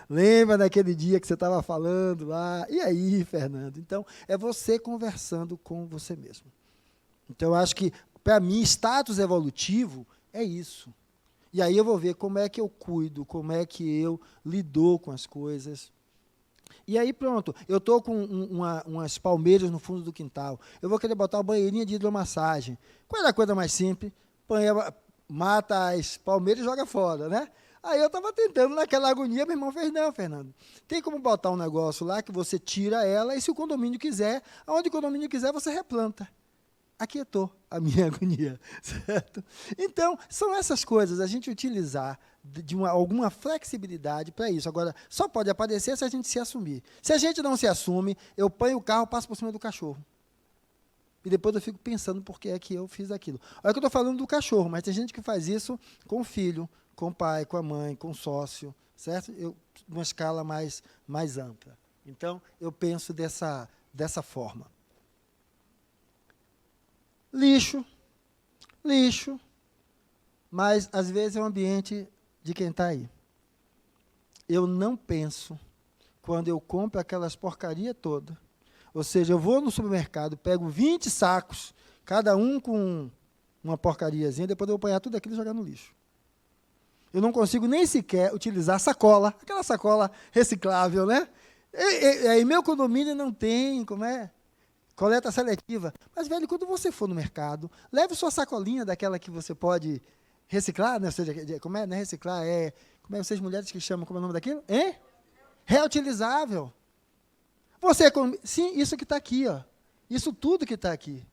lembra daquele dia que você estava falando lá? E aí, Fernando? Então, é você conversando com você mesmo. Então, eu acho que, para mim, status evolutivo é isso. E aí eu vou ver como é que eu cuido, como é que eu lido com as coisas. E aí pronto, eu estou com umas palmeiras no fundo do quintal. Eu vou querer botar uma banheirinha de hidromassagem. Qual é a coisa mais simples? Mata as palmeiras e joga fora, né? Aí eu estava tentando naquela agonia, meu irmão fez, não, Fernando, tem como botar um negócio lá que você tira ela e se o condomínio quiser, aonde o condomínio quiser, você replanta. Aquietou a minha agonia, certo? Então, são essas coisas, a gente utilizar de alguma flexibilidade para isso. Agora, só pode aparecer se a gente se assumir. Se a gente não se assume, eu ponho o carro e passo por cima do cachorro. E depois eu fico pensando por que é que eu fiz aquilo. Olha que eu estou falando do cachorro, mas tem gente que faz isso com o filho, com o pai, com a mãe, com o sócio, certo? Numa escala mais ampla. Então, eu penso dessa forma. Lixo, mas às vezes é o ambiente de quem está aí. Eu não penso, quando eu compro aquelas porcaria toda, ou seja, eu vou no supermercado, pego 20 sacos, cada um com uma porcariazinha, depois eu vou apanhar tudo aquilo e jogar no lixo. Eu não consigo nem sequer utilizar sacola, aquela sacola reciclável, né? E meu condomínio não tem, como é? Coleta seletiva. Mas, velho, quando você for no mercado, leve sua sacolinha daquela que você pode reciclar, né? Ou seja, como é, né? Reciclar como é vocês mulheres que chamam, como é o nome daquilo? Reutilizável. Sim, isso que está aqui, ó. Isso tudo que está aqui.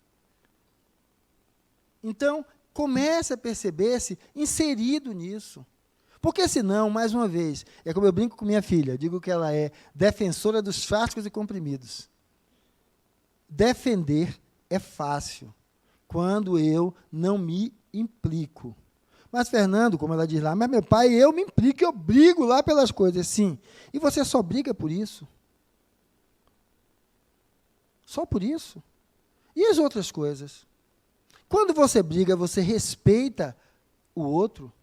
Então, comece a perceber-se inserido nisso. Porque senão, mais uma vez, é como eu brinco com minha filha, digo que ela é defensora dos frascos e comprimidos. Defender é fácil, quando eu não me implico. Mas, Fernando, como ela diz lá, mas meu pai, eu me implico, eu brigo lá pelas coisas. Sim, e você só briga por isso? Só por isso? E as outras coisas? Quando você briga, você respeita o outro?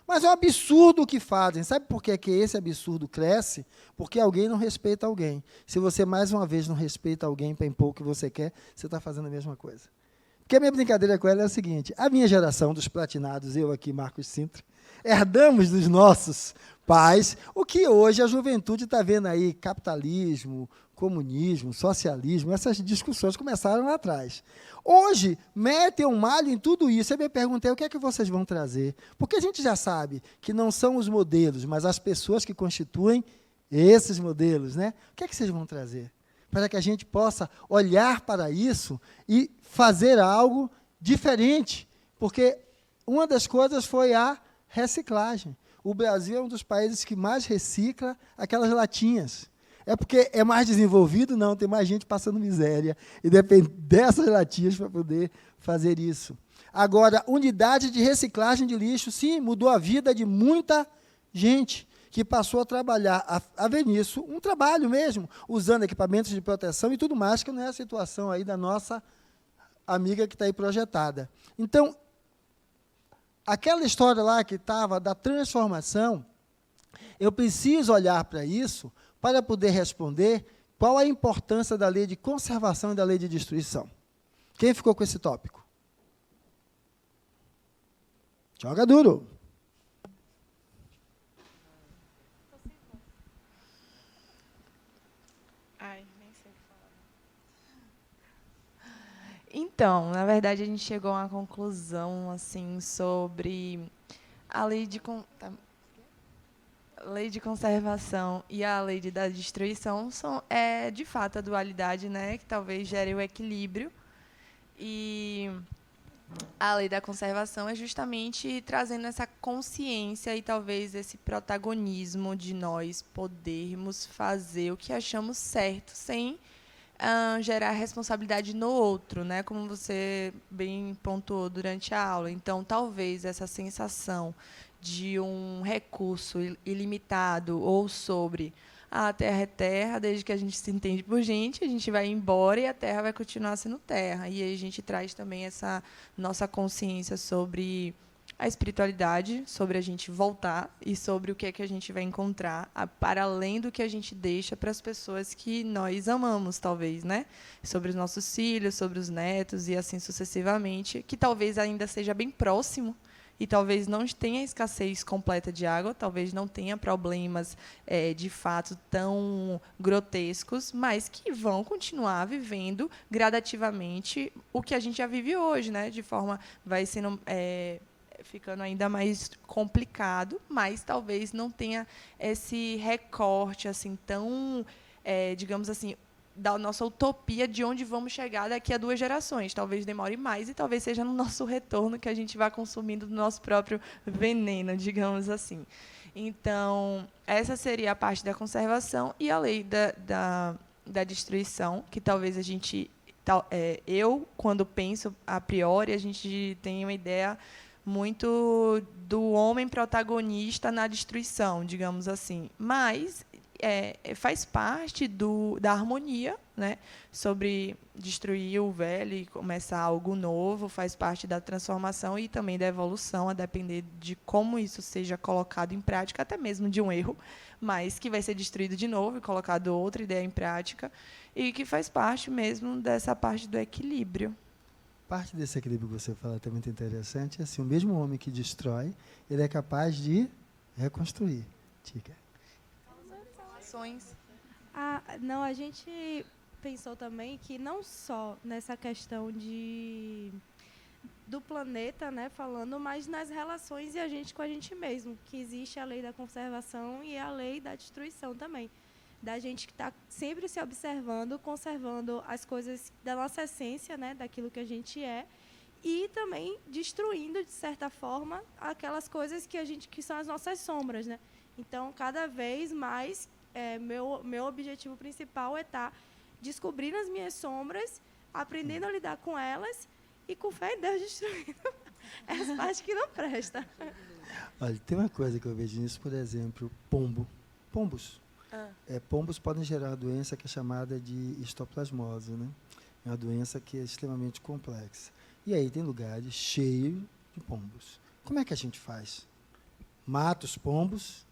Mas é um absurdo o que fazem. Sabe por que esse absurdo cresce? Porque alguém não respeita alguém. Se você, mais uma vez, não respeita alguém para impor o que você quer, você está fazendo a mesma coisa. Porque a minha brincadeira com ela é a seguinte, a minha geração dos platinados, eu aqui, Marcos Sintra, herdamos dos nossos pais o que hoje a juventude está vendo aí, capitalismo, comunismo, socialismo, essas discussões começaram lá atrás. Hoje, metem um malho em tudo isso. Eu me perguntei, o que é que vocês vão trazer? Porque a gente já sabe que não são os modelos, mas as pessoas que constituem esses modelos, né? O que é que vocês vão trazer? Para que a gente possa olhar para isso e fazer algo diferente. Porque uma das coisas foi a reciclagem. O Brasil é um dos países que mais recicla aquelas latinhas. É porque é mais desenvolvido? Não, tem mais gente passando miséria. E depende dessas latinhas para poder fazer isso. Agora, unidade de reciclagem de lixo, sim, mudou a vida de muita gente que passou a trabalhar, a ver nisso um trabalho mesmo, usando equipamentos de proteção e tudo mais, que não é a situação aí da nossa amiga que está aí projetada. Então, aquela história lá que estava da transformação, eu preciso olhar para isso para poder responder qual a importância da lei de conservação e da lei de destruição. Quem ficou com esse tópico? Joga duro. Então, na verdade, a gente chegou a uma conclusão assim sobre a lei de lei de conservação e a lei da destruição são, de fato, a dualidade, né, que talvez gere o equilíbrio. E a lei da conservação é justamente trazendo essa consciência e talvez esse protagonismo de nós podermos fazer o que achamos certo, sem gerar responsabilidade no outro, né? Como você bem pontuou durante a aula. Então, talvez essa sensação de um recurso ilimitado ou sobre a terra é terra, desde que a gente se entende por gente, a gente vai embora e a terra vai continuar sendo terra. E aí a gente traz também essa nossa consciência sobre a espiritualidade, sobre a gente voltar e sobre o que é que a gente vai encontrar para além do que a gente deixa para as pessoas que nós amamos, talvez, né? Sobre os nossos filhos, sobre os netos e assim sucessivamente, que talvez ainda seja bem próximo e talvez não tenha escassez completa de água, talvez não tenha problemas de fato tão grotescos, mas que vão continuar vivendo gradativamente o que a gente já vive hoje, né? De forma vai sendo ficando ainda mais complicado, mas talvez não tenha esse recorte assim tão, digamos assim, da nossa utopia de onde vamos chegar daqui a 2 gerações. Talvez demore mais e talvez seja no nosso retorno que a gente vá consumindo do nosso próprio veneno, digamos assim. Então, essa seria a parte da conservação e a lei da destruição, que talvez a gente... eu, quando penso a priori, a gente tem uma ideia muito do homem protagonista na destruição, digamos assim. Mas faz parte da harmonia, né? Sobre destruir o velho e começar algo novo, faz parte da transformação e também da evolução, a depender de como isso seja colocado em prática, até mesmo de um erro, mas que vai ser destruído de novo e colocado outra ideia em prática, e que faz parte mesmo dessa parte do equilíbrio. Parte desse equilíbrio que você fala é muito interessante. Assim, o mesmo homem que destrói, ele é capaz de reconstruir. Tica. Não, a gente pensou também que não só nessa questão do planeta, né, falando, mas nas relações e a gente com a gente mesmo, que existe a lei da conservação e a lei da destruição também. Da gente que está sempre se observando, conservando as coisas da nossa essência, né, daquilo que a gente é, e também destruindo, de certa forma, aquelas coisas que são as nossas sombras, né? Então, cada vez mais, meu objetivo principal é estar descobrindo as minhas sombras, aprendendo a lidar com elas e, com fé em Deus, destruindo essa parte que não presta. Olha, tem uma coisa que eu vejo nisso, por exemplo, pombos. Pombos podem gerar uma doença que é chamada de histoplasmose, né? É uma doença que é extremamente complexa. E aí tem lugares cheios de pombos. Como é que a gente faz? Mata os pombos?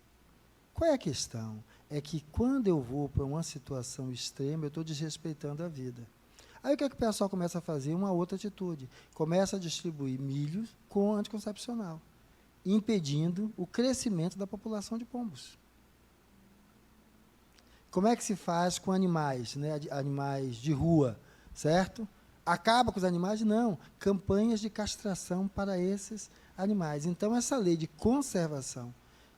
Qual é a questão? É que quando eu vou para uma situação extrema, eu estou desrespeitando a vida. Aí o que é que o pessoal começa a fazer? Uma outra atitude. Começa a distribuir milho com anticoncepcional, impedindo o crescimento da população de pombos. Como é que se faz com animais, né? Animais de rua, certo? Acaba com os animais? Não. Campanhas de castração para esses animais. Então, essa lei de conservação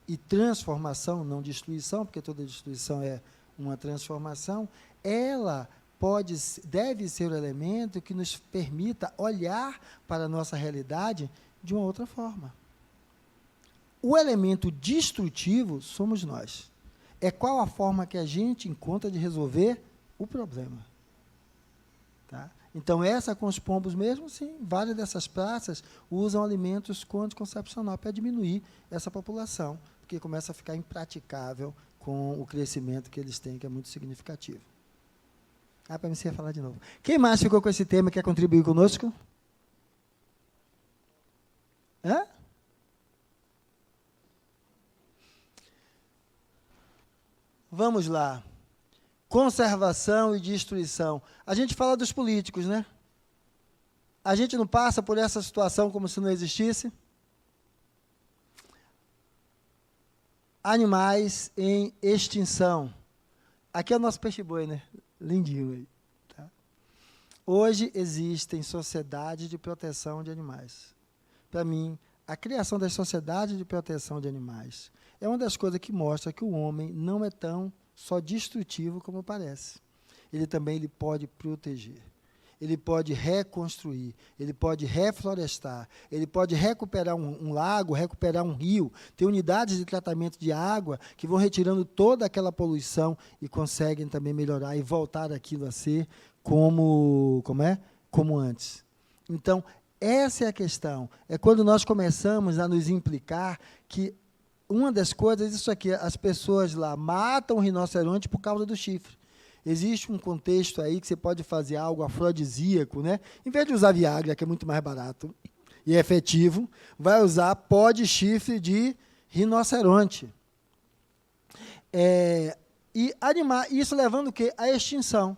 e transformação, não destruição, porque toda destruição é uma transformação, ela deve ser o elemento que nos permita olhar para a nossa realidade de uma outra forma. O elemento destrutivo somos nós. É qual a forma que a gente encontra de resolver o problema. Tá? Então, essa com os pombos mesmo, sim, várias dessas praças usam alimentos com anticoncepcional para diminuir essa população, porque começa a ficar impraticável com o crescimento que eles têm, que é muito significativo. Para mim, você ia falar de novo. Quem mais ficou com esse tema e quer contribuir conosco? Hã? Vamos lá. Conservação e destruição. A gente fala dos políticos, né? A gente não passa por essa situação como se não existisse? Animais em extinção. Aqui é o nosso peixe-boi, né? Lindinho aí. Tá? Hoje existem sociedades de proteção de animais. Para mim, a criação das sociedades de proteção de animais é uma das coisas que mostra que o homem não é tão só destrutivo como parece. Ele pode proteger. Ele pode reconstruir, ele pode reflorestar, ele pode recuperar um lago, recuperar um rio. Tem unidades de tratamento de água que vão retirando toda aquela poluição e conseguem também melhorar e voltar aquilo a ser como antes. Então, essa é a questão. É quando nós começamos a nos implicar que uma das coisas, isso aqui, as pessoas lá matam o rinoceronte por causa do chifre. Existe um contexto aí que você pode fazer algo afrodisíaco, né? Em vez de usar Viagra, que é muito mais barato e efetivo, vai usar pó de chifre de rinoceronte. Isso levando o quê? À extinção.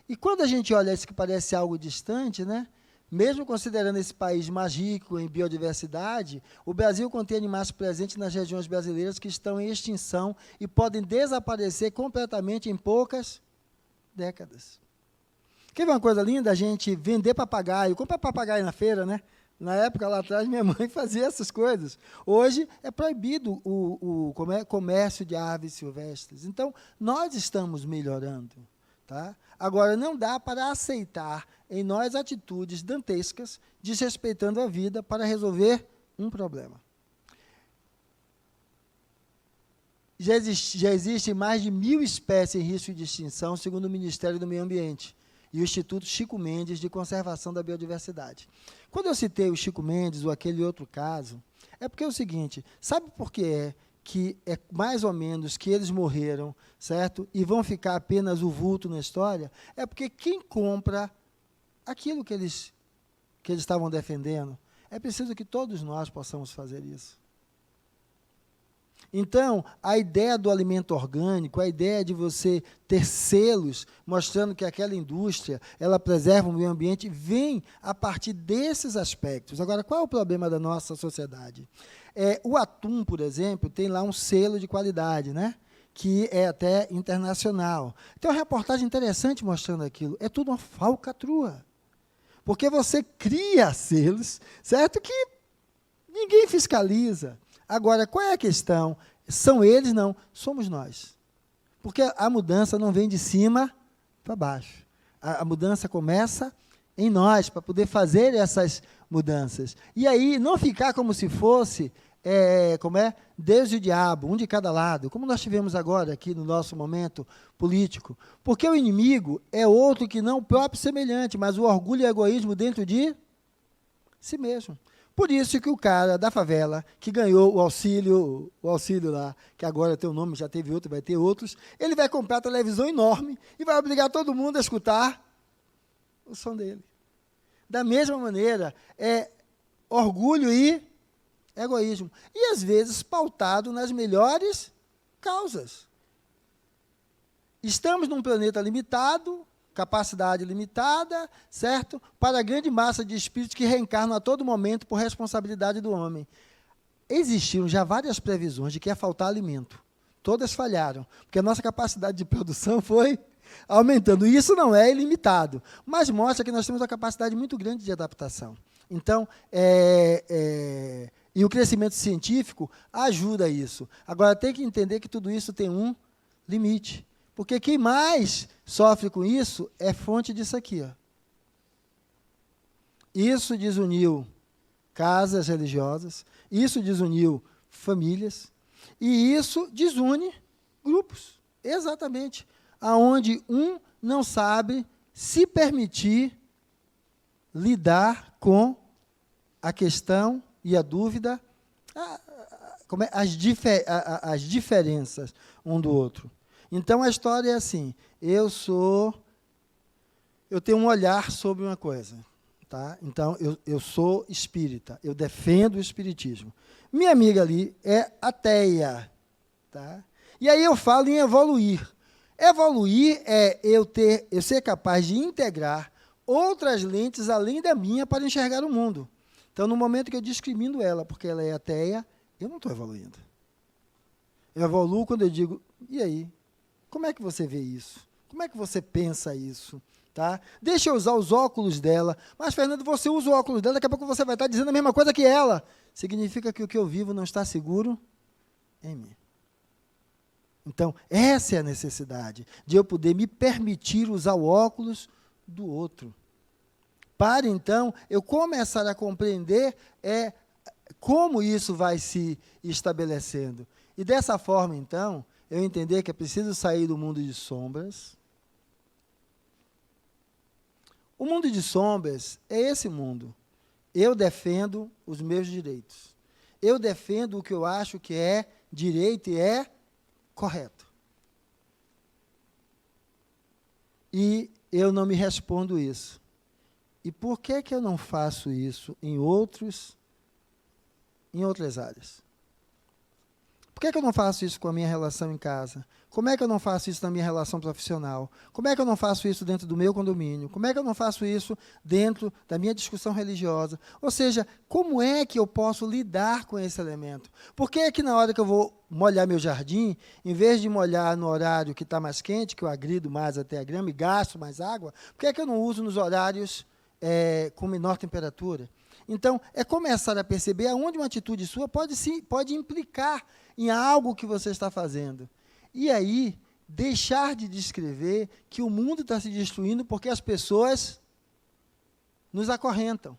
E quando a gente olha isso que parece algo distante, né? Mesmo considerando esse país mais rico em biodiversidade, o Brasil contém animais presentes nas regiões brasileiras que estão em extinção e podem desaparecer completamente em poucas décadas. Quer ver uma coisa linda? A gente vender papagaio, comprar papagaio na feira, né? Na época, lá atrás, minha mãe fazia essas coisas. Hoje é proibido o comércio de aves silvestres. Então, nós estamos melhorando. Tá? Agora, não dá para aceitar em nós atitudes dantescas, desrespeitando a vida para resolver um problema. Já existem mais de 1.000 espécies em risco de extinção, segundo o Ministério do Meio Ambiente e o Instituto Chico Mendes de Conservação da Biodiversidade. Quando eu citei o Chico Mendes ou aquele outro caso, é porque é o seguinte, sabe por que é mais ou menos que eles morreram, certo? E vão ficar apenas o vulto na história? É porque quem compra aquilo que eles estavam defendendo, é preciso que todos nós possamos fazer isso. Então, a ideia do alimento orgânico, a ideia de você ter selos mostrando que aquela indústria ela preserva o meio ambiente, vem a partir desses aspectos. Agora, qual é o problema da nossa sociedade? O atum, por exemplo, tem lá um selo de qualidade, né? Que é até internacional. Tem uma reportagem interessante mostrando aquilo. É tudo uma falcatrua. Porque você cria selos, certo? Que ninguém fiscaliza. Agora, qual é a questão? São eles? Não, somos nós. Porque a mudança não vem de cima para baixo. A mudança começa em nós, para poder fazer essas mudanças. E aí, não ficar como se fosse, Deus e o diabo, um de cada lado, como nós tivemos agora aqui no nosso momento político. Porque o inimigo é outro que não o próprio semelhante, mas o orgulho e o egoísmo dentro de si mesmo. Por isso que o cara da favela, que ganhou o auxílio lá, que agora tem um nome, já teve outro, vai ter outros, ele vai comprar a televisão enorme e vai obrigar todo mundo a escutar o som dele. Da mesma maneira, é orgulho e egoísmo. E, às vezes, pautado nas melhores causas. Estamos num planeta limitado, capacidade limitada, certo? Para a grande massa de espíritos que reencarnam a todo momento por responsabilidade do homem. Existiram já várias previsões de que ia faltar alimento. Todas falharam, porque a nossa capacidade de produção foi aumentando. E isso não é ilimitado, mas mostra que nós temos uma capacidade muito grande de adaptação. Então, e o crescimento científico ajuda isso. Agora, tem que entender que tudo isso tem um limite. Porque quem mais sofre com isso é fonte disso aqui. Ó. Isso desuniu casas religiosas, isso desuniu famílias, e isso desune grupos. Exatamente. Aonde um não sabe se permitir lidar com a questão e a dúvida, as diferenças um do outro. Então, a história é assim, eu tenho um olhar sobre uma coisa, tá? Então, eu sou espírita, eu defendo o espiritismo. Minha amiga ali é ateia, tá? E aí eu falo em evoluir. Evoluir é eu ser capaz de integrar outras lentes além da minha para enxergar o mundo. Então, no momento que eu discrimino ela, porque ela é ateia, eu não estou evoluindo. Eu evoluo quando eu digo, e aí? Como é que você vê isso? Como é que você pensa isso? Tá? Deixa eu usar os óculos dela. Mas, Fernando, você usa o óculos dela, daqui a pouco você vai estar dizendo a mesma coisa que ela. Significa que o que eu vivo não está seguro em mim. Então, essa é a necessidade de eu poder me permitir usar o óculos do outro. Para, então, eu começar a compreender como isso vai se estabelecendo. E dessa forma, então, eu entender que é preciso sair do mundo de sombras. O mundo de sombras é esse mundo. Eu defendo os meus direitos. Eu defendo o que eu acho que é direito e é correto. E eu não me respondo isso. E por que eu não faço isso em outras áreas? Por que eu não faço isso com a minha relação em casa? Como é que eu não faço isso na minha relação profissional? Como é que eu não faço isso dentro do meu condomínio? Como é que eu não faço isso dentro da minha discussão religiosa? Ou seja, como é que eu posso lidar com esse elemento? Por que é que na hora que eu vou molhar meu jardim, em vez de molhar no horário que está mais quente, que eu agrido mais até a grama e gasto mais água, por que é que eu não uso nos horários com menor temperatura? Então, é começar a perceber aonde uma atitude sua pode implicar em algo que você está fazendo. E aí, deixar de descrever que o mundo está se destruindo porque as pessoas nos acorrentam.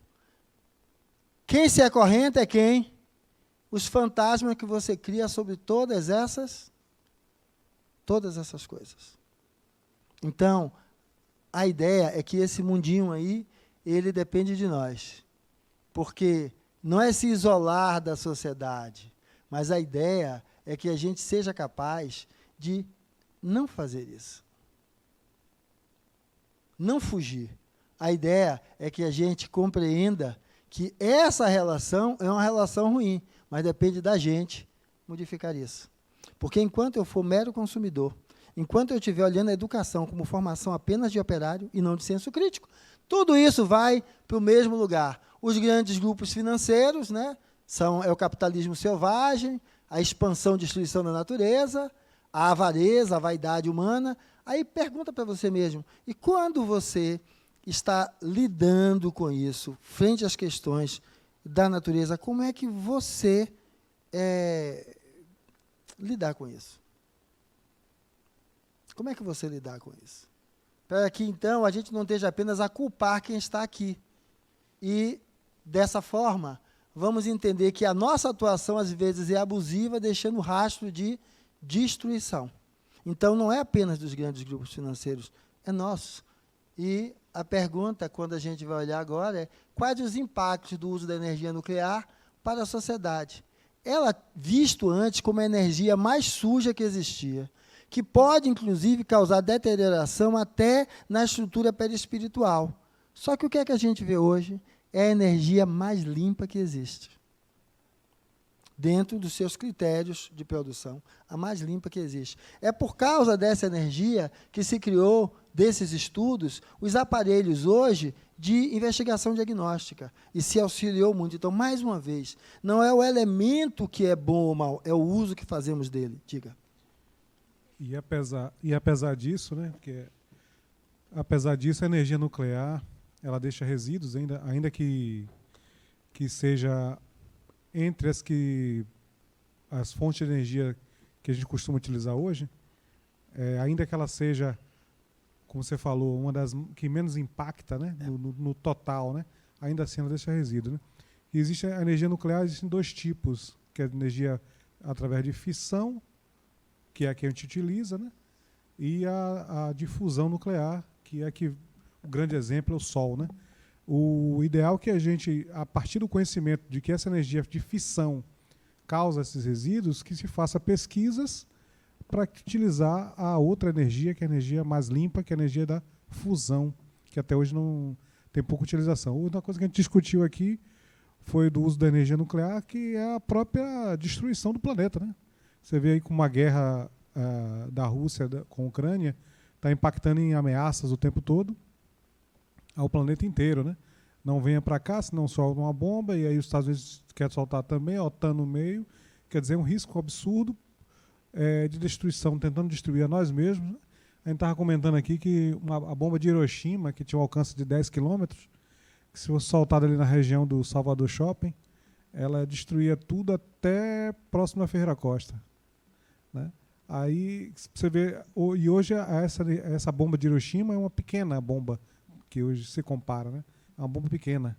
Quem se acorrenta é quem? Os fantasmas que você cria sobre todas essas coisas. Então, a ideia é que esse mundinho aí, ele depende de nós. Porque não é se isolar da sociedade, mas a ideia é que a gente seja capaz de não fazer isso. Não fugir. A ideia é que a gente compreenda que essa relação é uma relação ruim, mas depende da gente modificar isso. Porque enquanto eu for mero consumidor, enquanto eu estiver olhando a educação como formação apenas de operário e não de senso crítico, tudo isso vai para o mesmo lugar. Os grandes grupos financeiros, né, é o capitalismo selvagem, a expansão e destruição da natureza, a avareza, a vaidade humana. Aí pergunta para você mesmo, e quando você está lidando com isso, frente às questões da natureza, como é que você lidar com isso? Como é que você lidar com isso? Para que, então, a gente não esteja apenas a culpar quem está aqui. E, dessa forma, vamos entender que a nossa atuação, às vezes, é abusiva, deixando rastro de destruição. Então, não é apenas dos grandes grupos financeiros, é nosso. E a pergunta, quando a gente vai olhar agora, é quais os impactos do uso da energia nuclear para a sociedade? Ela, visto antes como a energia mais suja que existia, que pode, inclusive, causar deterioração até na estrutura perispiritual. Só que o que é que a gente vê hoje? É a energia mais limpa que existe. Dentro dos seus critérios de produção, a mais limpa que existe. É por causa dessa energia que se criou, desses estudos, os aparelhos hoje de investigação diagnóstica. E se auxiliou muito. Então, mais uma vez, não é o elemento que é bom ou mal, é o uso que fazemos dele. Diga. E apesar disso, né, porque apesar disso, a energia nuclear ela deixa resíduos, ainda que seja entre as fontes de energia que a gente costuma utilizar hoje, ainda que ela seja, como você falou, uma das que menos impacta, né, no total, né, ainda assim ela deixa resíduo. Né? E existe a energia nuclear, existem dois tipos, que é a energia através de fissão, que é a que a gente utiliza, né? E a difusão nuclear, que é o grande exemplo é o Sol. Né? O ideal é que a gente, a partir do conhecimento de que essa energia de fissão causa esses resíduos, que se faça pesquisas para utilizar a outra energia, que é a energia mais limpa, que é a energia da fusão, que até hoje não tem pouca utilização. Outra coisa que a gente discutiu aqui foi do uso da energia nuclear, que é a própria destruição do planeta. Né? Você vê aí como uma guerra da Rússia com a Ucrânia está impactando em ameaças o tempo todo ao planeta inteiro. Né? Não venha para cá, senão solta uma bomba, e aí os Estados Unidos querem soltar também, a OTAN no meio. Quer dizer, um risco absurdo de destruição, tentando destruir a nós mesmos. Né? A gente estava comentando aqui que a bomba de Hiroshima, que tinha um alcance de 10 quilômetros, que se fosse soltada ali na região do Salvador Shopping, ela destruía tudo até próximo da Ferreira Costa. né? Aí você vê, e hoje essa bomba de Hiroshima é uma pequena bomba, que hoje se compara, né? É uma bomba pequena.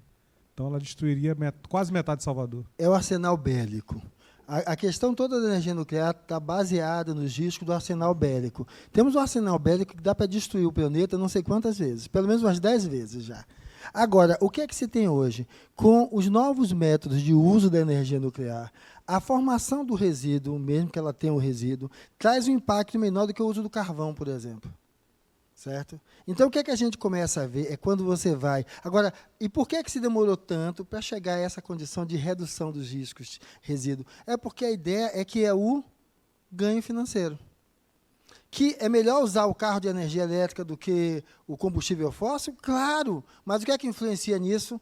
Então ela destruiria quase metade de Salvador. É o arsenal bélico. A questão toda da energia nuclear está baseada nos riscos do arsenal bélico. Temos um arsenal bélico que dá para destruir o planeta não sei quantas vezes, pelo menos umas 10 vezes já. Agora, o que é que se tem hoje? Com os novos métodos de uso da energia nuclear, a formação do resíduo, mesmo que ela tenha um resíduo, traz um impacto menor do que o uso do carvão, por exemplo. Certo? Então, o que é que a gente começa a ver é quando você vai... Agora, e por que se demorou tanto para chegar a essa condição de redução dos riscos resíduo? É porque a ideia é que é o ganho financeiro. Que é melhor usar o carro de energia elétrica do que o combustível fóssil? Claro! Mas o que é que influencia nisso?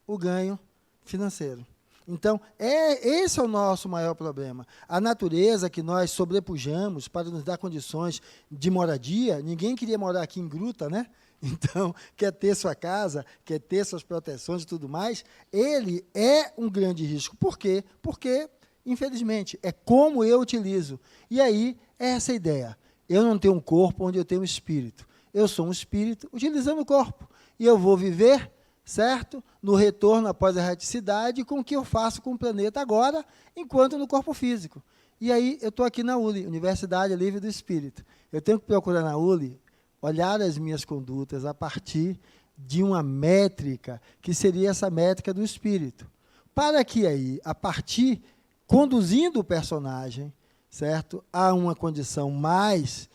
O ganho financeiro. Então, esse é o nosso maior problema. A natureza que nós sobrepujamos para nos dar condições de moradia, ninguém queria morar aqui em gruta, né? Então, quer ter sua casa, quer ter suas proteções e tudo mais, ele é um grande risco. Por quê? Porque, infelizmente, é como eu utilizo. E aí, é essa a ideia. Eu não tenho um corpo onde eu tenho um espírito. Eu sou um espírito utilizando o corpo. E eu vou viver... certo? No retorno após a erraticidade, com o que eu faço com o planeta agora, enquanto no corpo físico. E aí, eu estou aqui na ULI, Universidade Livre do Espírito. Eu tenho que procurar na ULI, olhar as minhas condutas a partir de uma métrica, que seria essa métrica do Espírito. Para que aí, a partir, conduzindo o personagem, certo? A uma condição mais...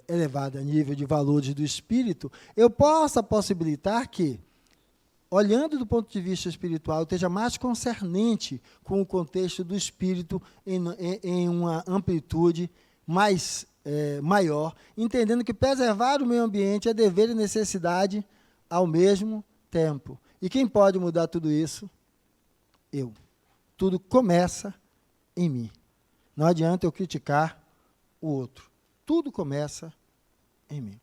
elevada a nível de valores do Espírito, eu possa possibilitar que, olhando do ponto de vista espiritual, esteja mais concernente com o contexto do espírito em uma amplitude mais maior, entendendo que preservar o meio ambiente é dever e necessidade ao mesmo tempo. E quem pode mudar tudo isso? Eu. Tudo começa em mim. Não adianta eu criticar o outro. Tudo começa em mim.